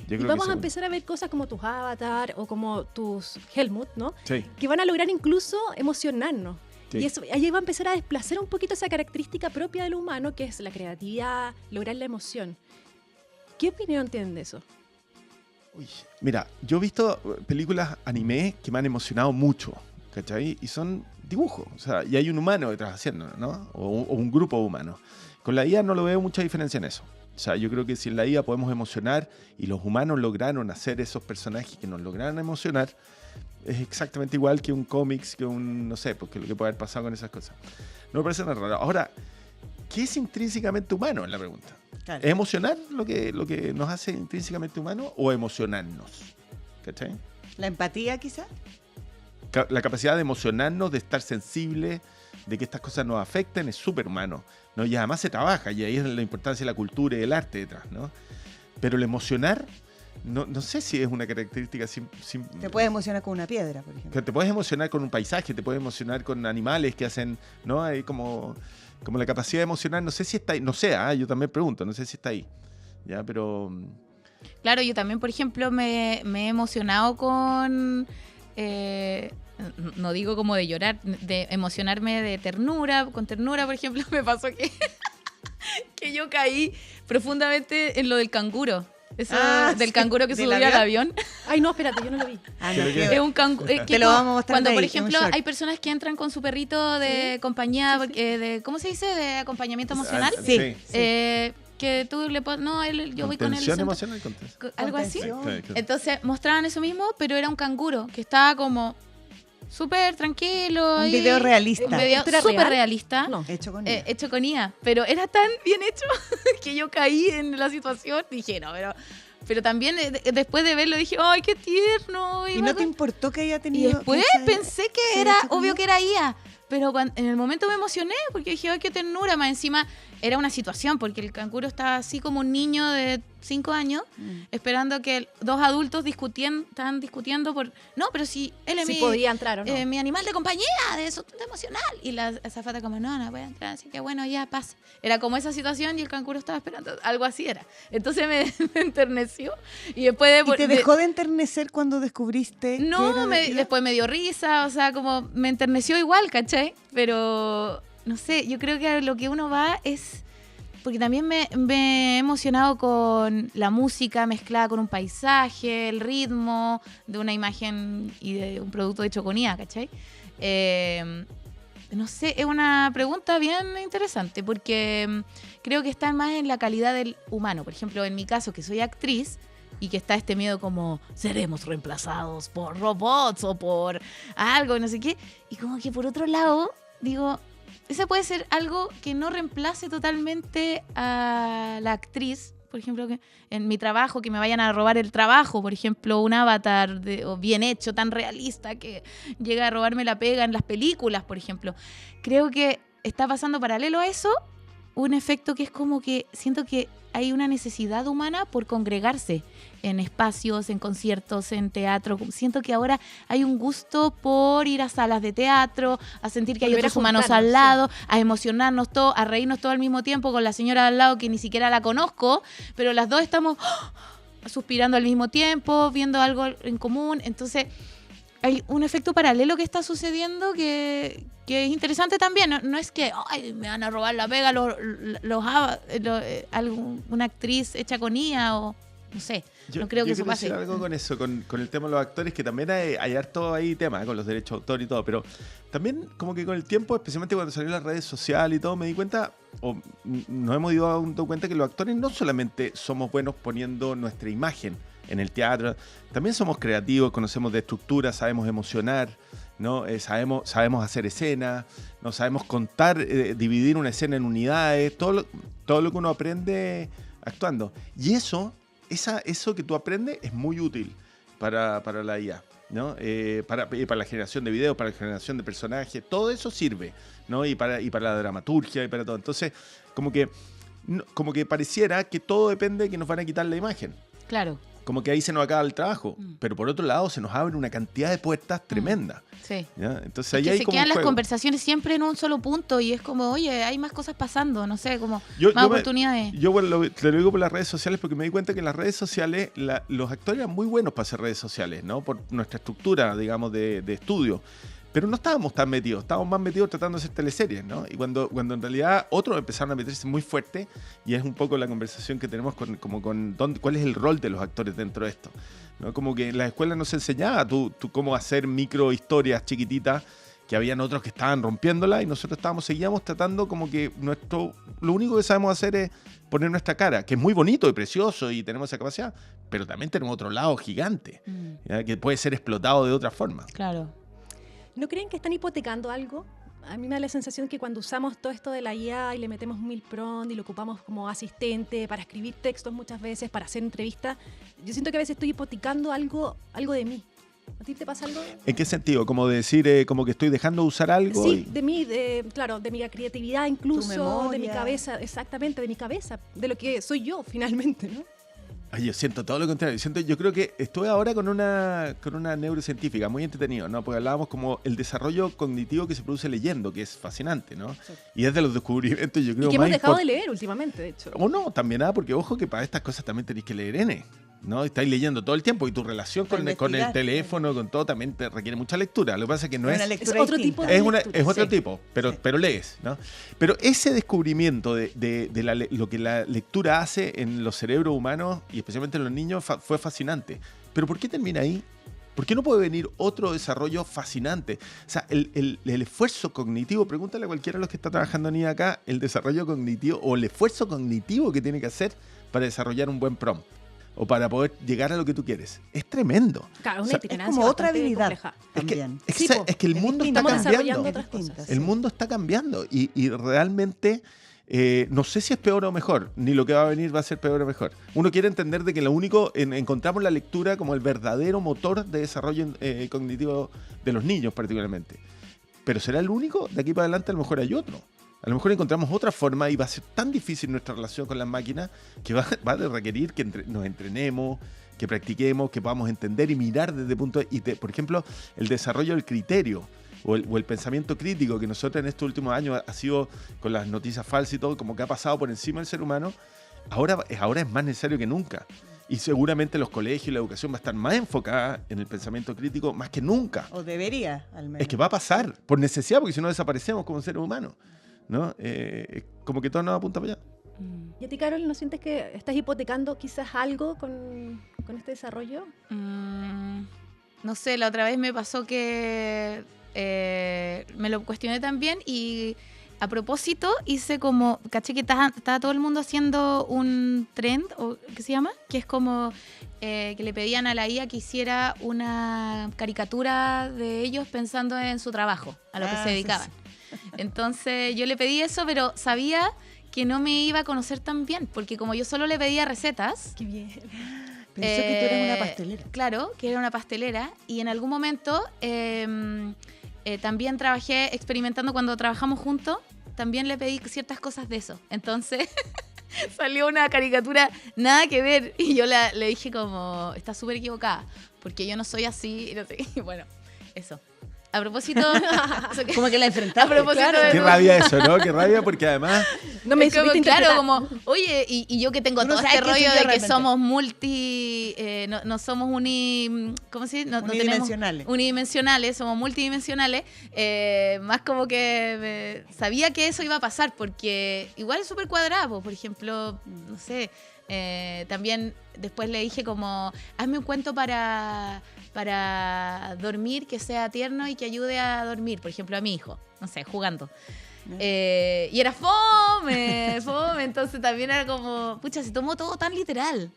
Yo Y creo vamos que a seguro. empezar a ver cosas como tus avatar o como tus Helmut, ¿no? Sí, Que van a lograr incluso emocionarnos. sí. Y eso, ahí va a empezar a desplazar un poquito esa característica propia del humano, que es la creatividad, lograr la emoción. ¿Qué opinión tienen de eso? Uy, mira, yo he visto películas anime que me han emocionado mucho, ¿cachai? Y son dibujos, o sea, y hay un humano detrás haciéndolo, ¿no? O un grupo humano. Con la IA no lo veo mucha diferencia en eso. O sea, yo creo que si en la IA podemos emocionar y los humanos lograron hacer esos personajes que nos lograron emocionar, es exactamente igual que un cómics, que un, no sé, porque lo que puede haber pasado con esas cosas. No me parece nada raro. Ahora, ¿qué es intrínsecamente humano? Es la pregunta. Claro. ¿Es emocionar lo que nos hace intrínsecamente humanos o emocionarnos? ¿Cachai? La empatía, quizás. La capacidad de emocionarnos, de estar sensibles, de que estas cosas nos afecten, es súper humano, ¿no? Y además se trabaja, y ahí es la importancia de la cultura y el arte detrás, ¿no? Pero el emocionar, no sé si es una característica... Te puede emocionar con una piedra, por ejemplo. Que te puedes emocionar con un paisaje, te puedes emocionar con animales que hacen, ¿no? Hay como la capacidad de emocionar, no sé si está ahí, no sé, yo también pregunto, no sé si está ahí, ¿ya? Pero... Claro, yo también, por ejemplo, me he emocionado con... no digo como de llorar, de emocionarme de ternura. Con ternura, por ejemplo, me pasó que yo caí profundamente en lo del canguro. Eso del sí, canguro que se ¿del subió al avión? avión. Ay, no, espérate, yo no lo vi. Ah, ¿Qué no, le queda? qué- Es un canguro. Te lo vamos a mostrar Cuando, de por ahí, en un ejemplo, short. hay personas que entran con su perrito de compañía, de ¿cómo se dice? De acompañamiento emocional. Sí. Que tú le pones, no, yo voy con él. Contención senta- emocional, contención. algo así. Contención. Entonces mostraban eso mismo, pero era un canguro que estaba como súper tranquilo. Un ahí. video realista. Un video ¿Esto era súper real? realista. No. Hecho con ella. Hecho con IA, pero era tan bien hecho que yo caí en la situación. Dije, no, pero también después de verlo dije, ay, qué tierno. ¿Y no te importó que haya Y tenido... después ese- pensé que ser era hecho con obvio IA? que era IA, pero en el momento me emocioné porque dije, ay, qué ternura. Más encima era una situación porque el canguro estaba así como un niño de 5 años esperando que dos adultos estaban discutiendo por, no, pero si él es Si podía entrar o no. mi animal de compañía, de sustento emocional. Y la azafata como, no voy a entrar, así que bueno, ya pasa. Era como esa situación y el canguro estaba esperando, algo así era. Entonces me enterneció y después ¿Y te dejó de enternecer cuando descubriste que no, era de IA? después me dio risa, o sea, como me enterneció igual, ¿cachai? Pero, no sé, yo creo que a lo que uno va es... Porque también me he emocionado con la música mezclada con un paisaje, el ritmo de una imagen y de un producto hecho con IA, ¿cachai? No sé, es una pregunta bien interesante porque creo que está más en la calidad del humano. Por ejemplo, en mi caso, que soy actriz y que está este miedo como seremos reemplazados por robots o por algo, no sé qué. Y como que por otro lado, digo, ese puede ser algo que no reemplace totalmente a la actriz. Por ejemplo, que en mi trabajo, que me vayan a robar el trabajo, por ejemplo, un avatar o bien hecho, tan realista, que llega a robarme la pega en las películas, por ejemplo. Creo que está pasando paralelo a eso un efecto que es como que siento que hay una necesidad humana por congregarse en espacios, en conciertos, en teatro. Siento que ahora hay un gusto por ir a salas de teatro, a sentir que hay Volver a otros humanos juntarnos, al lado, a emocionarnos todos, a reírnos todo al mismo tiempo con la señora de al lado que ni siquiera la conozco, pero las dos estamos suspirando al mismo tiempo, viendo algo en común. Entonces hay un efecto paralelo que está sucediendo que es interesante también. No es que ay, me van a robar la pega una actriz hecha con IA o no sé. No creo que eso pase. Yo quiero decir algo con eso, con el tema de los actores, que también hay harto ahí tema con los derechos de autor y todo, pero también como que con el tiempo, especialmente cuando salieron las redes sociales y todo, me di cuenta, o nos hemos dado cuenta que los actores no solamente somos buenos poniendo nuestra imagen en el teatro, también somos creativos, conocemos de estructura, sabemos emocionar, ¿no? Sabemos hacer escenas, ¿no? Sabemos contar, dividir una escena en unidades, todo lo que uno aprende actuando. Y eso que tú aprendes es muy útil para la IA, ¿no? Para la generación de videos, para la generación de personajes, todo eso sirve, ¿no? Y para la dramaturgia y para todo. Entonces, como que pareciera que todo depende de que nos van a quitar la imagen. Claro. Como que ahí se nos acaba el trabajo, pero por otro lado se nos abre una cantidad de puertas tremenda. Sí. ¿Ya? Entonces Es ahí que hay se como quedan un las juego. conversaciones siempre en un solo punto y es como, oye, hay más cosas pasando, no sé, como más Yo oportunidades. bueno, te lo digo por las redes sociales porque me di cuenta que en las redes sociales los actores eran muy buenos para hacer redes sociales, ¿no? Por nuestra estructura, digamos, de estudio. Pero no estábamos tan metidos, estábamos más metidos tratando de hacer teleseries, ¿no? Y cuando en realidad otros empezaron a meterse muy fuerte, y es un poco la conversación que tenemos cuál es el rol de los actores dentro de esto, ¿no? Como que en las escuelas nos enseñaba tú cómo hacer micro historias chiquititas, que habían otros que estaban rompiéndola y nosotros seguíamos tratando como que lo único que sabemos hacer es poner nuestra cara, que es muy bonito y precioso y tenemos esa capacidad, pero también tenemos otro lado gigante, ¿ya? Que puede ser explotado de otra forma. Claro. ¿No creen que están hipotecando algo? A mí me da la sensación que cuando usamos todo esto de la IA y le metemos 1000 prompts y lo ocupamos como asistente para escribir textos muchas veces, para hacer entrevistas, yo siento que a veces estoy hipotecando algo de mí. ¿A ti te pasa algo? ¿En qué sentido? ¿Como de decir, como que estoy dejando de usar algo? Sí, de mí, claro, de mi creatividad incluso, memoria. de mi cabeza, exactamente, de mi cabeza, de lo que soy yo finalmente, ¿no? Ay, yo siento todo lo contrario. Yo creo que estuve ahora con una neurocientífica, muy entretenido, ¿no? Porque hablábamos como el desarrollo cognitivo que se produce leyendo, que es fascinante, ¿no? Sí. Y es de los descubrimientos, yo creo, Y que más hemos dejado de leer últimamente, de hecho. O no, también nada, porque ojo que para estas cosas también tenéis que leer N, ¿no? Estáis leyendo todo el tiempo y tu relación Para con el investigar. teléfono, con todo, también te requiere mucha lectura. Lo que pasa es que no es... Una Es lectura otro tipo distinta. de Es otro sí. tipo, pero, Sí. pero lees, ¿no? Pero ese descubrimiento de lo que la lectura hace en los cerebros humanos y especialmente en los niños fue fascinante. ¿Pero por qué termina ahí? ¿Por qué no puede venir otro desarrollo fascinante? O sea, el esfuerzo cognitivo, pregúntale a cualquiera de los que está trabajando en IA acá, el desarrollo cognitivo o el esfuerzo cognitivo que tiene que hacer para desarrollar un buen prompt o para poder llegar a lo que tú quieres. Es tremendo. Claro, O una sea, Es itinerancia como otra bastante habilidad compleja. también. Sí, Es que el es mundo distinto. está Estamos desarrollando cambiando. otras cosas. El mundo está cambiando y realmente no sé si es peor o mejor, ni lo que va a venir va a ser peor o mejor. Uno quiere entender de que lo único, encontramos la lectura como el verdadero motor de desarrollo cognitivo de los niños particularmente. Pero ¿será el único? De aquí para adelante a lo mejor hay otro. A lo mejor encontramos otra forma y va a ser tan difícil nuestra relación con las máquinas que va a requerir que nos entrenemos, que practiquemos, que podamos entender y mirar desde punto por ejemplo, el desarrollo del criterio o el pensamiento crítico que nosotros en estos últimos años ha sido con las noticias falsas y todo, como que ha pasado por encima del ser humano, ahora es más necesario que nunca. Y seguramente los colegios y la educación va a estar más enfocada en el pensamiento crítico más que nunca. O debería, al menos. Es que va a pasar por necesidad, porque si no desaparecemos como seres humanos, ¿no? Como que todo nos apunta para allá. ¿Y a ti, Carol, no sientes que estás hipotecando quizás algo con este desarrollo? No sé, la otra vez me pasó que me lo cuestioné también y a propósito hice como, caché que estaba todo el mundo haciendo un trend, o ¿qué se llama? Que es como que le pedían a la IA que hiciera una caricatura de ellos pensando en su trabajo, a lo que se dedicaban. Sí. Entonces yo le pedí eso, pero sabía que no me iba a conocer tan bien, porque como yo solo le pedía recetas... Qué bien. Pensó que tú eras una pastelera. Claro, que era una pastelera. Y en algún momento también trabajé experimentando cuando trabajamos juntos. También le pedí ciertas cosas de eso. Entonces salió una caricatura nada que ver. Y yo le dije como, está súper equivocada, porque yo no soy así. Y no sé. Y bueno, eso. A propósito... Como que la enfrentaste. A propósito claro. Qué rabia eso, ¿no? Qué rabia porque además... No me como, supiste claro, interpretar. como, oye, y yo que tengo Tú no todo sabes este qué rollo soy yo de que realmente. somos no somos ¿cómo se dice? No Unidimensionales. Unidimensionales, somos multidimensionales. Más como que sabía que eso iba a pasar, porque igual es súper cuadrado. Por ejemplo, no sé, también después le dije como, hazme un cuento para dormir que sea tierno y que ayude a dormir, por ejemplo, a mi hijo, no sé, jugando. Y era fome, entonces también era como, pucha, se tomó todo tan literal.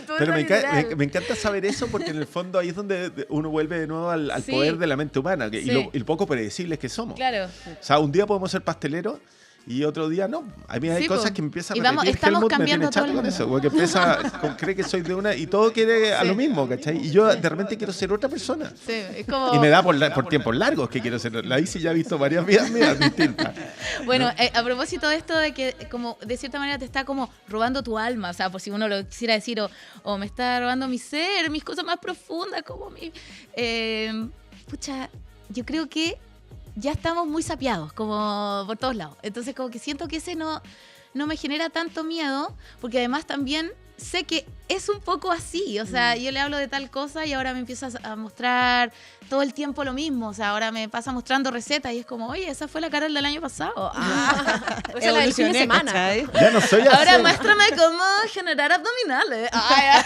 Todo Pero tan literal. me encanta saber eso porque en el fondo ahí es donde uno vuelve de nuevo al Sí. poder de la mente humana Sí. y lo poco predecibles que somos. Claro. O sea, un día podemos ser pasteleros y otro día no. A mí hay Sí, cosas po. que empiezan Y a vamos- repetir. estamos Helmut me cambiando tiene todo chato el con mundo. eso, porque cree que soy de una y todo quiere a lo mismo, ¿cachai? Y yo de repente quiero ser otra persona. Sí, es como... Y me da por tiempos largos que quiero ser. La Isi ya ha visto varias vidas mías distintas. Bueno, a propósito de esto de que como de cierta manera te está como robando tu alma, o sea, por si uno lo quisiera decir, o me está robando mi ser, mis cosas más profundas, como mi... pucha, yo creo que ya estamos muy sapiados, como por todos lados. Entonces como que siento que ese no me genera tanto miedo, porque además también sé que es un poco así, o sea, yo le hablo de tal cosa y ahora me empieza a mostrar todo el tiempo lo mismo, o sea, ahora me pasa mostrando recetas y es como, oye, esa fue la Carol del año pasado. O sea, la del fin de semana. ¿cachai? Ya no soy así. Ahora muéstrame cómo generar abdominales. Ay,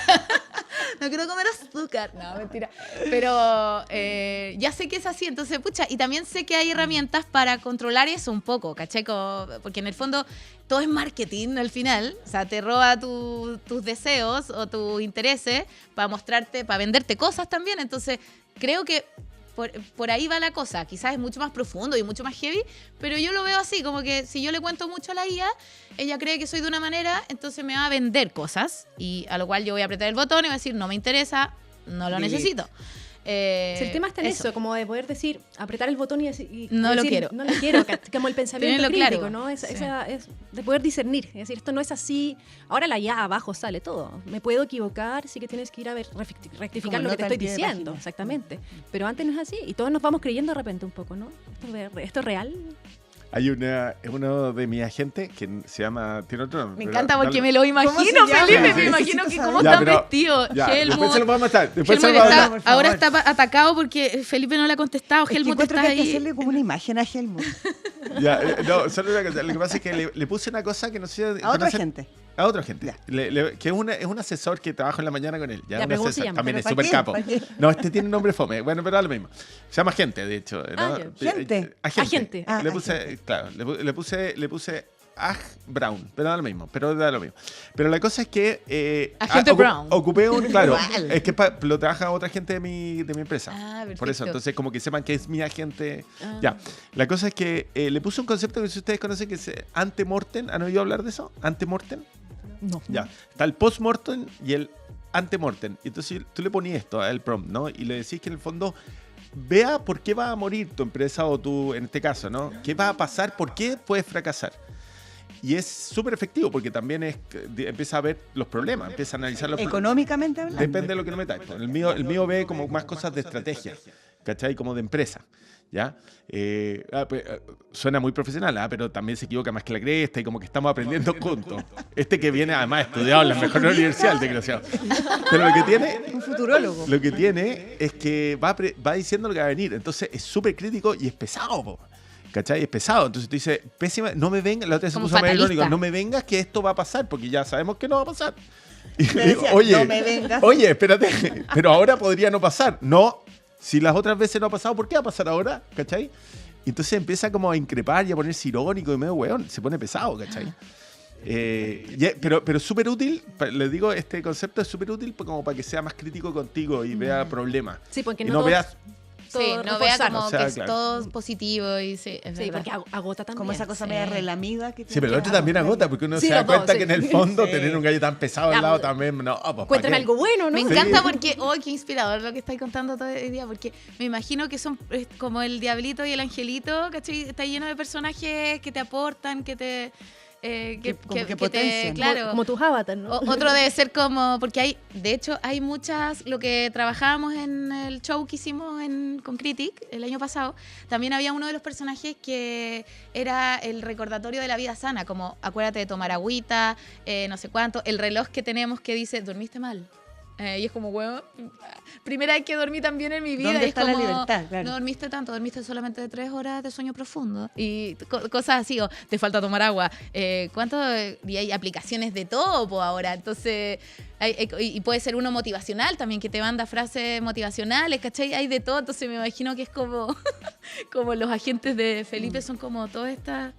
no quiero comer azúcar. No, mentira. Pero ya sé que es así, entonces, pucha, y también sé que hay herramientas para controlar eso un poco, ¿cachai? Porque en el fondo todo es marketing al final, o sea, te roba tus deseos o tus intereses para mostrarte, para venderte cosas también, entonces creo que por ahí va la cosa, quizás es mucho más profundo y mucho más heavy, pero yo lo veo así, como que si yo le cuento mucho a la IA, ella cree que soy de una manera, entonces me va a vender cosas, y a lo cual yo voy a apretar el botón y voy a decir, no me interesa, no lo Delete. necesito. Si el tema está en eso, como de poder decir, apretar el botón y No lo decir, quiero. No lo quiero, como el pensamiento Tenerlo crítico, claro. ¿no? Sí. Es de poder discernir, es decir, esto no es así, ahora la ya abajo sale todo, me puedo equivocar, sí que tienes que ir a ver, rectificar Como lo que te nota al estoy pie de diciendo, página. exactamente, pero antes no es así, y todos nos vamos creyendo de repente un poco, ¿no? ¿Esto es real? Hay uno de mis agentes que se llama... Tiene otro nombre. Me pero encanta porque dale. me lo imagino, ¿Cómo se llama? Felipe, Sí, me sí. imagino que cómo Ya, están pero- vestidos. Ya, después Helmut. se lo vamos a matar. Después se Helmut lo vamos a está- matar. por ahora favor. está atacado porque Felipe no le ha contestado. Es que Helmut encuentro está que hay que ahí. hacerle como una imagen a Helmut. Ya, no, solo una cosa. Lo que pasa es que le puse una cosa que no sé si A otra conocen- gente. A otra gente. Ya. Que es un asesor que trabaja en la mañana con él. Ya, un pero ¿cómo se asesor. llama? También ¿Pero es pa' súper qué? capo. ¿Pa' qué? No, este tiene un nombre fome. Bueno, pero da lo mismo. Se llama Agente, de hecho. ¿no? ya. Gente. Agente. Ah, Le puse, agente. claro, le puse Ag Brown, pero da lo mismo. Pero la cosa es que... Agente Brown. Ocupé un... Claro, Igual. es que lo trabaja otra gente de mi empresa. Ah, perfecto. Por eso, entonces como que sepan que es mi agente. Ah. Ya, la cosa es que le puse un concepto que si ustedes conocen que es antemortem. ¿Han oído hablar de eso? Antemortem. No. Ya, está el postmortem y el antemortem. Entonces tú le ponías esto al prompt, ¿no? Y le decís que en el fondo vea por qué va a morir tu empresa o tú, en este caso, ¿no? ¿Qué va a pasar? ¿Por qué puedes fracasar? Y es súper efectivo porque también empieza a ver los problemas, empieza a analizar los problemas. Económicamente hablando. Depende de lo que no metáis. Pues. El mío ve como más cosas de estrategia, ¿cachai? Como de empresa, ¿ya? Suena muy profesional, pero también se equivoca más que la cresta y como que estamos aprendiendo juntos. Este que viene además estudiado en la mejor universidad, el desgraciado. Pero Un futurólogo. lo que tiene es que va diciendo lo que va a venir. Entonces es súper crítico y es pesado, po. ¿Cachai? Es pesado. Entonces tú dices, pésima, no me vengas, la otra vez se Como puso medio fatalista. irónico, no me vengas que esto va a pasar, porque ya sabemos que no va a pasar. Y Te le digo, decía, oye, no me vengas. oye, espérate, pero ahora podría no pasar. No, Si las otras veces no ha pasado, ¿por qué va a pasar ahora? ¿Cachai? Y entonces empieza como a increpar y a ponerse irónico y medio weón, se pone pesado, ¿cachai? Pero es súper útil, les digo, este concepto es súper útil como para que sea más crítico contigo y vea problemas. Sí, porque Y no no todos- veas... Sí, no vea reforzar. como O sea, que es claro. todo positivo y sí, es Sí, verdad. porque agota también. Como esa cosa Sí. media relamida que Sí, pero el otro tiene también la- agota, porque uno Sí, se da los dos, cuenta sí. que en el fondo Sí. tener un gallo tan pesado Ya, al lado pues, también, no, pues, ¿pa' Cuéntame qué? algo bueno, ¿no? Me Sí. encanta porque, qué inspirador lo que estáis contando todo el día, porque me imagino que son como el diablito y el angelito, ¿cachai? Está lleno de personajes que te aportan, que te... como que potencian. claro. Como tus avatars, ¿no? Otro debe ser como, porque de hecho hay muchas, lo que trabajábamos en el show que hicimos con Critic el año pasado, también había uno de los personajes que era el recordatorio de la vida sana, como acuérdate de tomar agüita, no sé cuánto, el reloj que tenemos que dice, dormiste mal. Y es como, huevo, primera vez que dormí tan bien en mi vida. ¿Dónde y es está la como, libertad? Claro. no dormiste tanto, dormiste solamente 3 horas de sueño profundo. Y cosas así, o te falta tomar agua. ¿Cuánto? Y hay aplicaciones de todo po, ahora. Entonces, y puede ser uno motivacional también, que te manda frases motivacionales, ¿cachai? Hay de todo. Entonces me imagino que es como, como los agentes de Felipe son como todas estas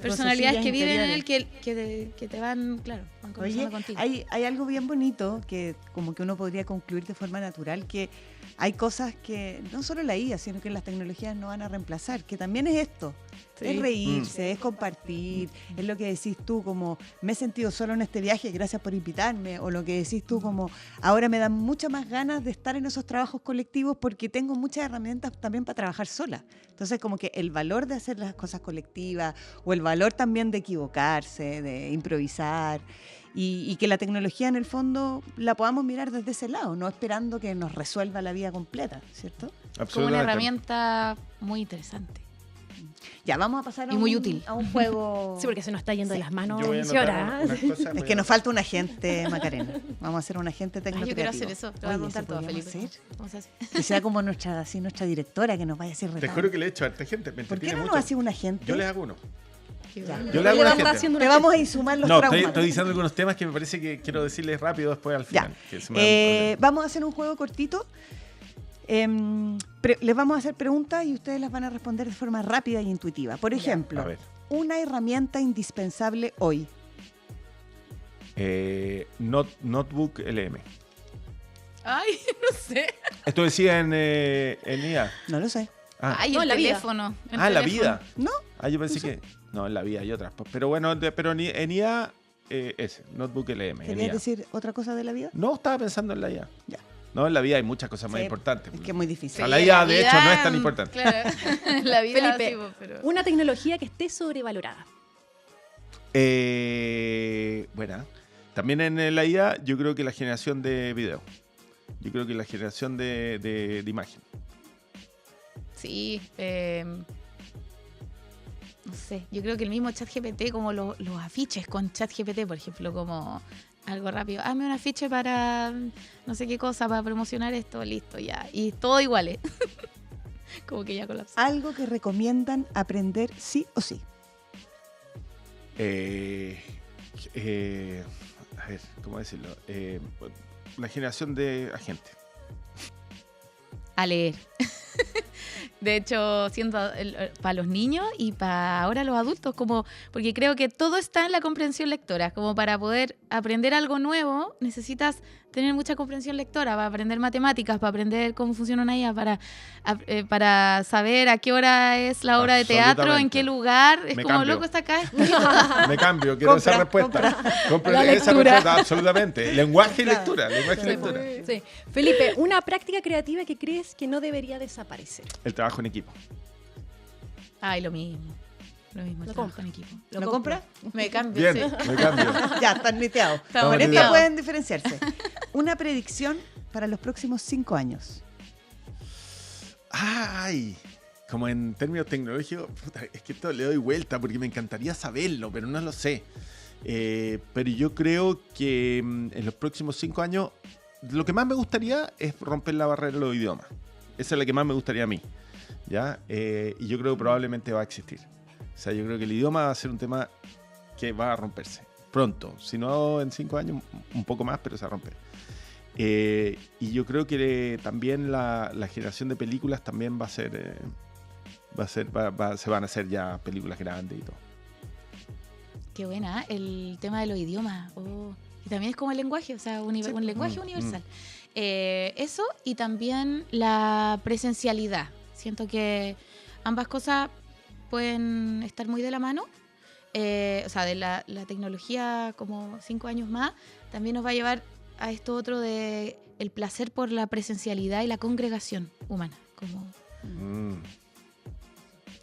personalidades que viven en él, que te van, claro, van conversando Oye, contigo. hay algo bien bonito que como que uno podría concluir de forma natural, que hay cosas que no solo la IA, sino que las tecnologías no van a reemplazar, que también es esto, Sí. es reírse, es compartir, es lo que decís tú como me he sentido solo en este viaje, gracias por invitarme, o lo que decís tú como ahora me dan muchas más ganas de estar en esos trabajos colectivos porque tengo muchas herramientas también para trabajar sola. Entonces como que el valor de hacer las cosas colectivas o el valor también de equivocarse, de improvisar y que la tecnología en el fondo la podamos mirar desde ese lado, no esperando que nos resuelva la vida completa, ¿cierto? Como una Absolutamente. herramienta muy interesante. Ya, vamos a pasar Y muy útil. a un juego. Sí, porque se nos está yendo de las manos. Yo voy a Señora. anotar unas cosas, Es voy que a- nos falta un agente, Macarena. Vamos a hacer un agente Ay, tecnocreativo. yo quiero hacer eso. Te voy a Oye, contar eso todo, podríamos Felipe. hacer. Vamos a hacer. Que sea como nuestra directora, que nos vaya a hacer Te retar. juro que le he hecho a harta gente, me ¿Por qué entretiene no mucho. nos hace un agente? Yo les hago uno. Qué Ya. bueno. Yo le hago una Está gente. haciendo Te una vamos a insumar los No, traumas. estoy diciendo algunos temas que me parece que quiero decirles rápido después al Ya. final. que se me Vamos a hacer un juego cortito. Les vamos a hacer preguntas y ustedes las van a responder de forma rápida e intuitiva. Por ejemplo, A ver. una herramienta indispensable hoy. Notebook LM. Ay, no sé. Esto decía en IA. No lo sé. Ah, Ay, No, el la vida. teléfono. el la teléfono. vida. ¿No? Ah, yo pensé que... No, en la vida hay otras. Pero bueno, pero en IA, ese, Notebook LM. En ¿Querías IA. decir otra cosa de la vida? No, estaba pensando en la IA. Ya. No, en la vida hay muchas cosas más Sí, importantes. Es que es muy difícil. A la IA, de hecho, no es tan importante. Claro, la vida Felipe, sí, pero... una tecnología que esté sobrevalorada. Bueno, también en la IA yo creo que la generación de video. Yo creo que la generación de imagen. Sí, no sé, yo creo que el mismo ChatGPT, como los afiches con ChatGPT, por ejemplo, como algo rápido, hazme un afiche para no sé qué cosa, para promocionar esto, listo, ya. Y todo igual, ¿eh? Como que ya colapsa. Algo que recomiendan aprender sí o sí. A ver, ¿cómo decirlo? La generación de agentes. A leer. De hecho, siendo para los niños y para ahora los adultos, como porque creo que todo está en la comprensión lectora. Como para poder aprender algo nuevo, necesitas tener mucha comprensión lectora, para aprender matemáticas, para aprender cómo funciona una IA, para saber a qué hora es la obra de teatro, en qué lugar. Es Me como, cambio. loco, está acá. Me cambio, quiero esa respuesta. Compra La esa lectura. respuesta, absolutamente. Lenguaje y Claro. lectura. Lenguaje y Sí. lectura. Sí. Felipe, una práctica creativa que crees que no debería desaparecer. El trabajo en equipo. Ay, lo mismo. Lo mismo, el Lo trabajo compro. en equipo. ¿Lo compra? Me cambio, Bien, sí. me cambio. Ya, están niteados. Estamos Con esto niteados. pueden diferenciarse. Una predicción para los próximos 5 años. Ay, como en términos tecnológicos, puta, es que esto le doy vuelta porque me encantaría saberlo, pero no lo sé. Pero yo creo que en los próximos 5 años, lo que más me gustaría es romper la barrera de los idiomas. Esa es la que más me gustaría a mí. ¿Ya? Y yo creo que probablemente va a existir. O sea, yo creo que el idioma va a ser un tema que va a romperse pronto. Si no en 5 años, un poco más, pero se va a romper. Y yo creo que también la generación de películas también va a ser, se van a hacer ya películas grandes y todo. Qué buena, el tema de los idiomas. Y también es como el lenguaje, o sea, un lenguaje universal. Eso, y también la presencialidad. Siento que ambas cosas pueden estar muy de la mano. O sea, de la tecnología como 5 años más, también nos va a llevar a esto otro de el placer por la presencialidad y la congregación humana.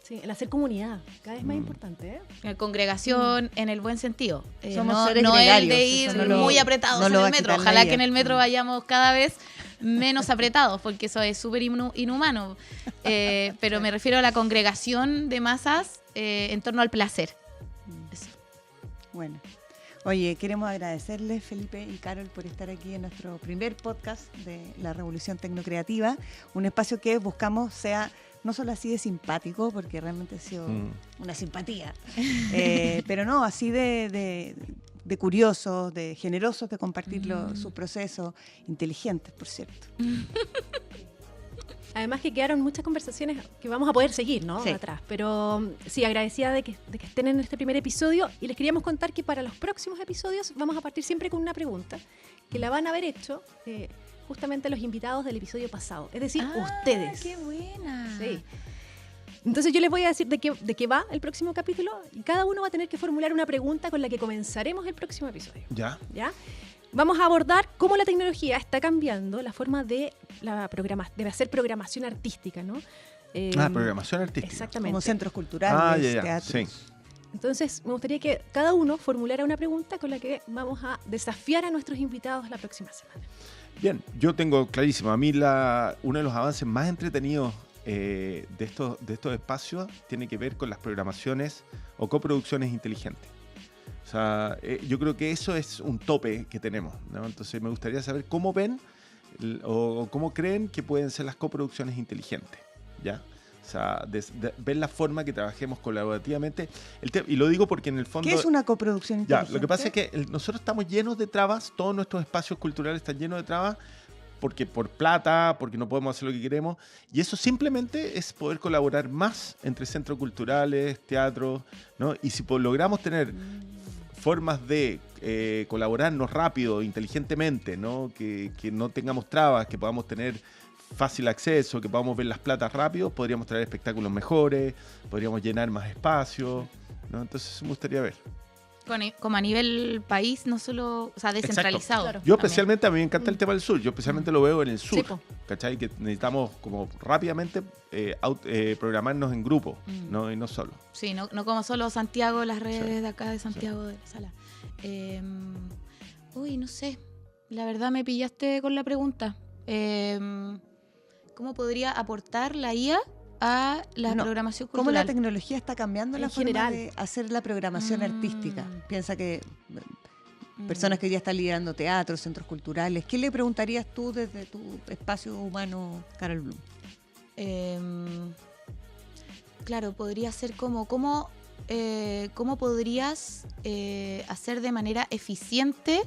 Sí, el hacer comunidad, cada vez más importante, Congregación en el buen sentido. Somos seres no el gregarios, de ir muy apretados no en lo va el a metro. quitar Ojalá nadie. que en el metro vayamos cada vez menos apretados, porque eso es súper inhumano. Pero me refiero a la congregación de masas en torno al placer. Eso. Bueno. Oye, queremos agradecerles, Felipe y Carol, por estar aquí en nuestro primer podcast de la Revolución Tecnocreativa, un espacio que buscamos sea no solo así de simpático, porque realmente ha sido una simpatía, pero no, así de curiosos, de generosos, de compartir sus procesos, inteligentes, por cierto. Además que quedaron muchas conversaciones que vamos a poder seguir, ¿no? Sí. Atrás. Pero sí, agradecida de que estén en este primer episodio, y les queríamos contar que para los próximos episodios vamos a partir siempre con una pregunta que la van a haber hecho justamente los invitados del episodio pasado, es decir, ustedes. ¡Qué buena! Sí. Entonces yo les voy a decir de qué va el próximo capítulo, y cada uno va a tener que formular una pregunta con la que comenzaremos el próximo episodio. ¿Ya? Vamos a abordar cómo la tecnología está cambiando la forma de hacer programación artística, ¿no? Programación artística. Exactamente. Como centros culturales, ya. teatros. Sí. Entonces, me gustaría que cada uno formulara una pregunta con la que vamos a desafiar a nuestros invitados la próxima semana. Bien, yo tengo clarísimo. A mí uno de los avances más entretenidos de estos espacios tiene que ver con las programaciones o coproducciones inteligentes. O sea, yo creo que eso es un tope que tenemos, ¿no? Entonces me gustaría saber cómo ven o cómo creen que pueden ser las coproducciones inteligentes, ¿ya? O sea, ver la forma que trabajemos colaborativamente. Y lo digo porque en el fondo... ¿Qué es una coproducción inteligente? Ya, lo que pasa es que nosotros estamos llenos de trabas, todos nuestros espacios culturales están llenos de trabas, porque por plata, porque no podemos hacer lo que queremos, y eso simplemente es poder colaborar más entre centros culturales, teatros, ¿no? Y si logramos tener formas de colaborarnos rápido, inteligentemente, ¿no? Que no tengamos trabas, que podamos tener fácil acceso, que podamos ver las platas rápido, podríamos traer espectáculos mejores, podríamos llenar más espacios, ¿no? Entonces me gustaría ver. Como a nivel país, no solo, o sea, descentralizado. Claro. Yo también. especialmente, a mí me encanta el tema del sur, yo especialmente lo veo en el sur, Sí, po. ¿cachai? Que necesitamos como rápidamente programarnos en grupo, ¿no? Y no solo. Sí, no como solo Santiago, las redes de acá de Santiago de la Sala. No sé, la verdad me pillaste con la pregunta. ¿Cómo podría aportar la IA a la programación cultural? ¿Cómo la tecnología está cambiando la En forma general. de hacer la programación artística? Piensa que personas que hoy día están liderando teatros, centros culturales, ¿qué le preguntarías tú desde tu espacio humano, Carol Bloom? Claro, podría ser cómo podrías hacer de manera eficiente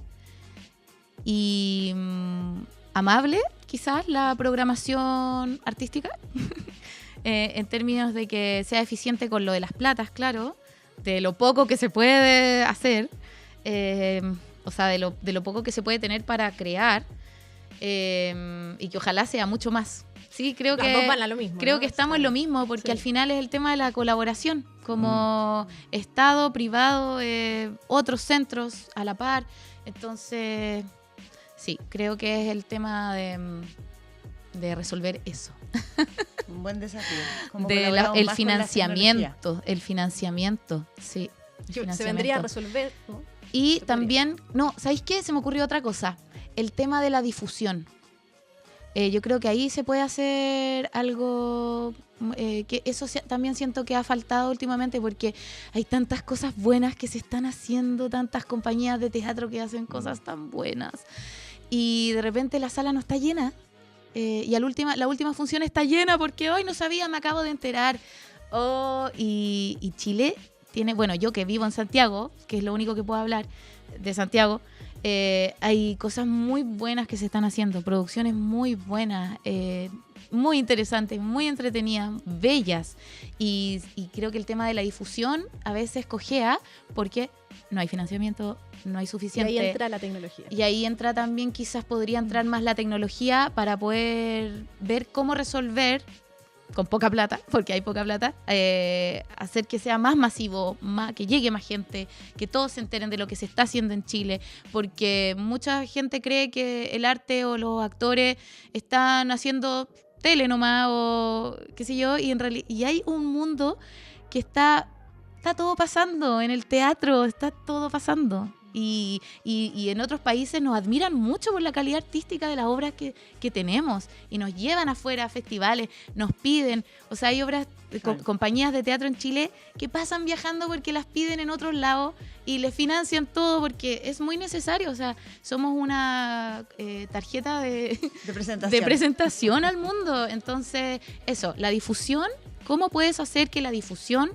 y amable, quizás, la programación artística, en términos de que sea eficiente con lo de las platas, claro, de lo poco que se puede hacer, o sea, de lo poco que se puede tener para crear, y que ojalá sea mucho más. Sí, creo Las que dos van a lo mismo, creo ¿no? que estamos en lo mismo, porque Sí. al final es el tema de la colaboración, como Estado, privado, otros centros a la par. Entonces, sí, creo que es el tema de resolver eso. Un buen desafío. ¿Cómo El colaboramos más con la financiamiento, sí. el Se vendría a financiamiento. resolver, ¿no? Y Se también, ¿sabéis qué? Se me ocurrió otra cosa. El tema de la difusión. Yo creo que ahí se puede hacer algo, que eso también siento que ha faltado últimamente, porque hay tantas cosas buenas que se están haciendo, tantas compañías de teatro que hacen cosas tan buenas, y de repente la sala no está llena, y la última función está llena porque hoy no sabía, me acabo de enterar. Y Chile tiene, bueno, yo que vivo en Santiago, que es lo único que puedo hablar de Santiago, Hay cosas muy buenas que se están haciendo, producciones muy buenas, muy interesantes, muy entretenidas, bellas. Y creo que el tema de la difusión a veces cojea porque no hay financiamiento, no hay Y suficiente. ahí entra la tecnología. Y ahí entra también, quizás podría entrar más la tecnología para poder ver cómo resolver, con poca plata, porque hay poca plata, hacer que sea más masivo, que llegue más gente, que todos se enteren de lo que se está haciendo en Chile, porque mucha gente cree que el arte o los actores están haciendo tele nomás o qué sé yo, y hay un mundo que está todo pasando en el teatro, está todo pasando. Y en otros países nos admiran mucho por la calidad artística de las obras que tenemos y nos llevan afuera a festivales, nos piden. O sea, hay obras, compañías de teatro en Chile que pasan viajando porque las piden en otros lados y les financian todo porque es muy necesario. O sea, somos una tarjeta de presentación al mundo. Entonces, eso, la difusión, ¿cómo puedes hacer que la difusión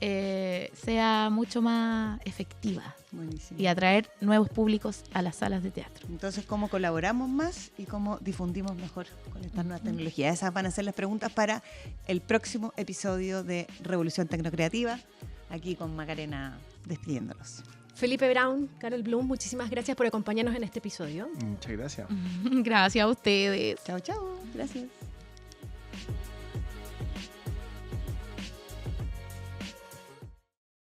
sea mucho más efectiva? Buenísimo. Y atraer nuevos públicos a las salas de teatro. Entonces, ¿cómo colaboramos más y cómo difundimos mejor con estas nuevas tecnologías? Esas van a ser las preguntas para el próximo episodio de Revolución Tecnocreativa, aquí con Macarena despidiéndonos. Felipe Brown, Carol Bloom, muchísimas gracias por acompañarnos en este episodio. Muchas gracias. Gracias a ustedes. Chao, chao. Gracias.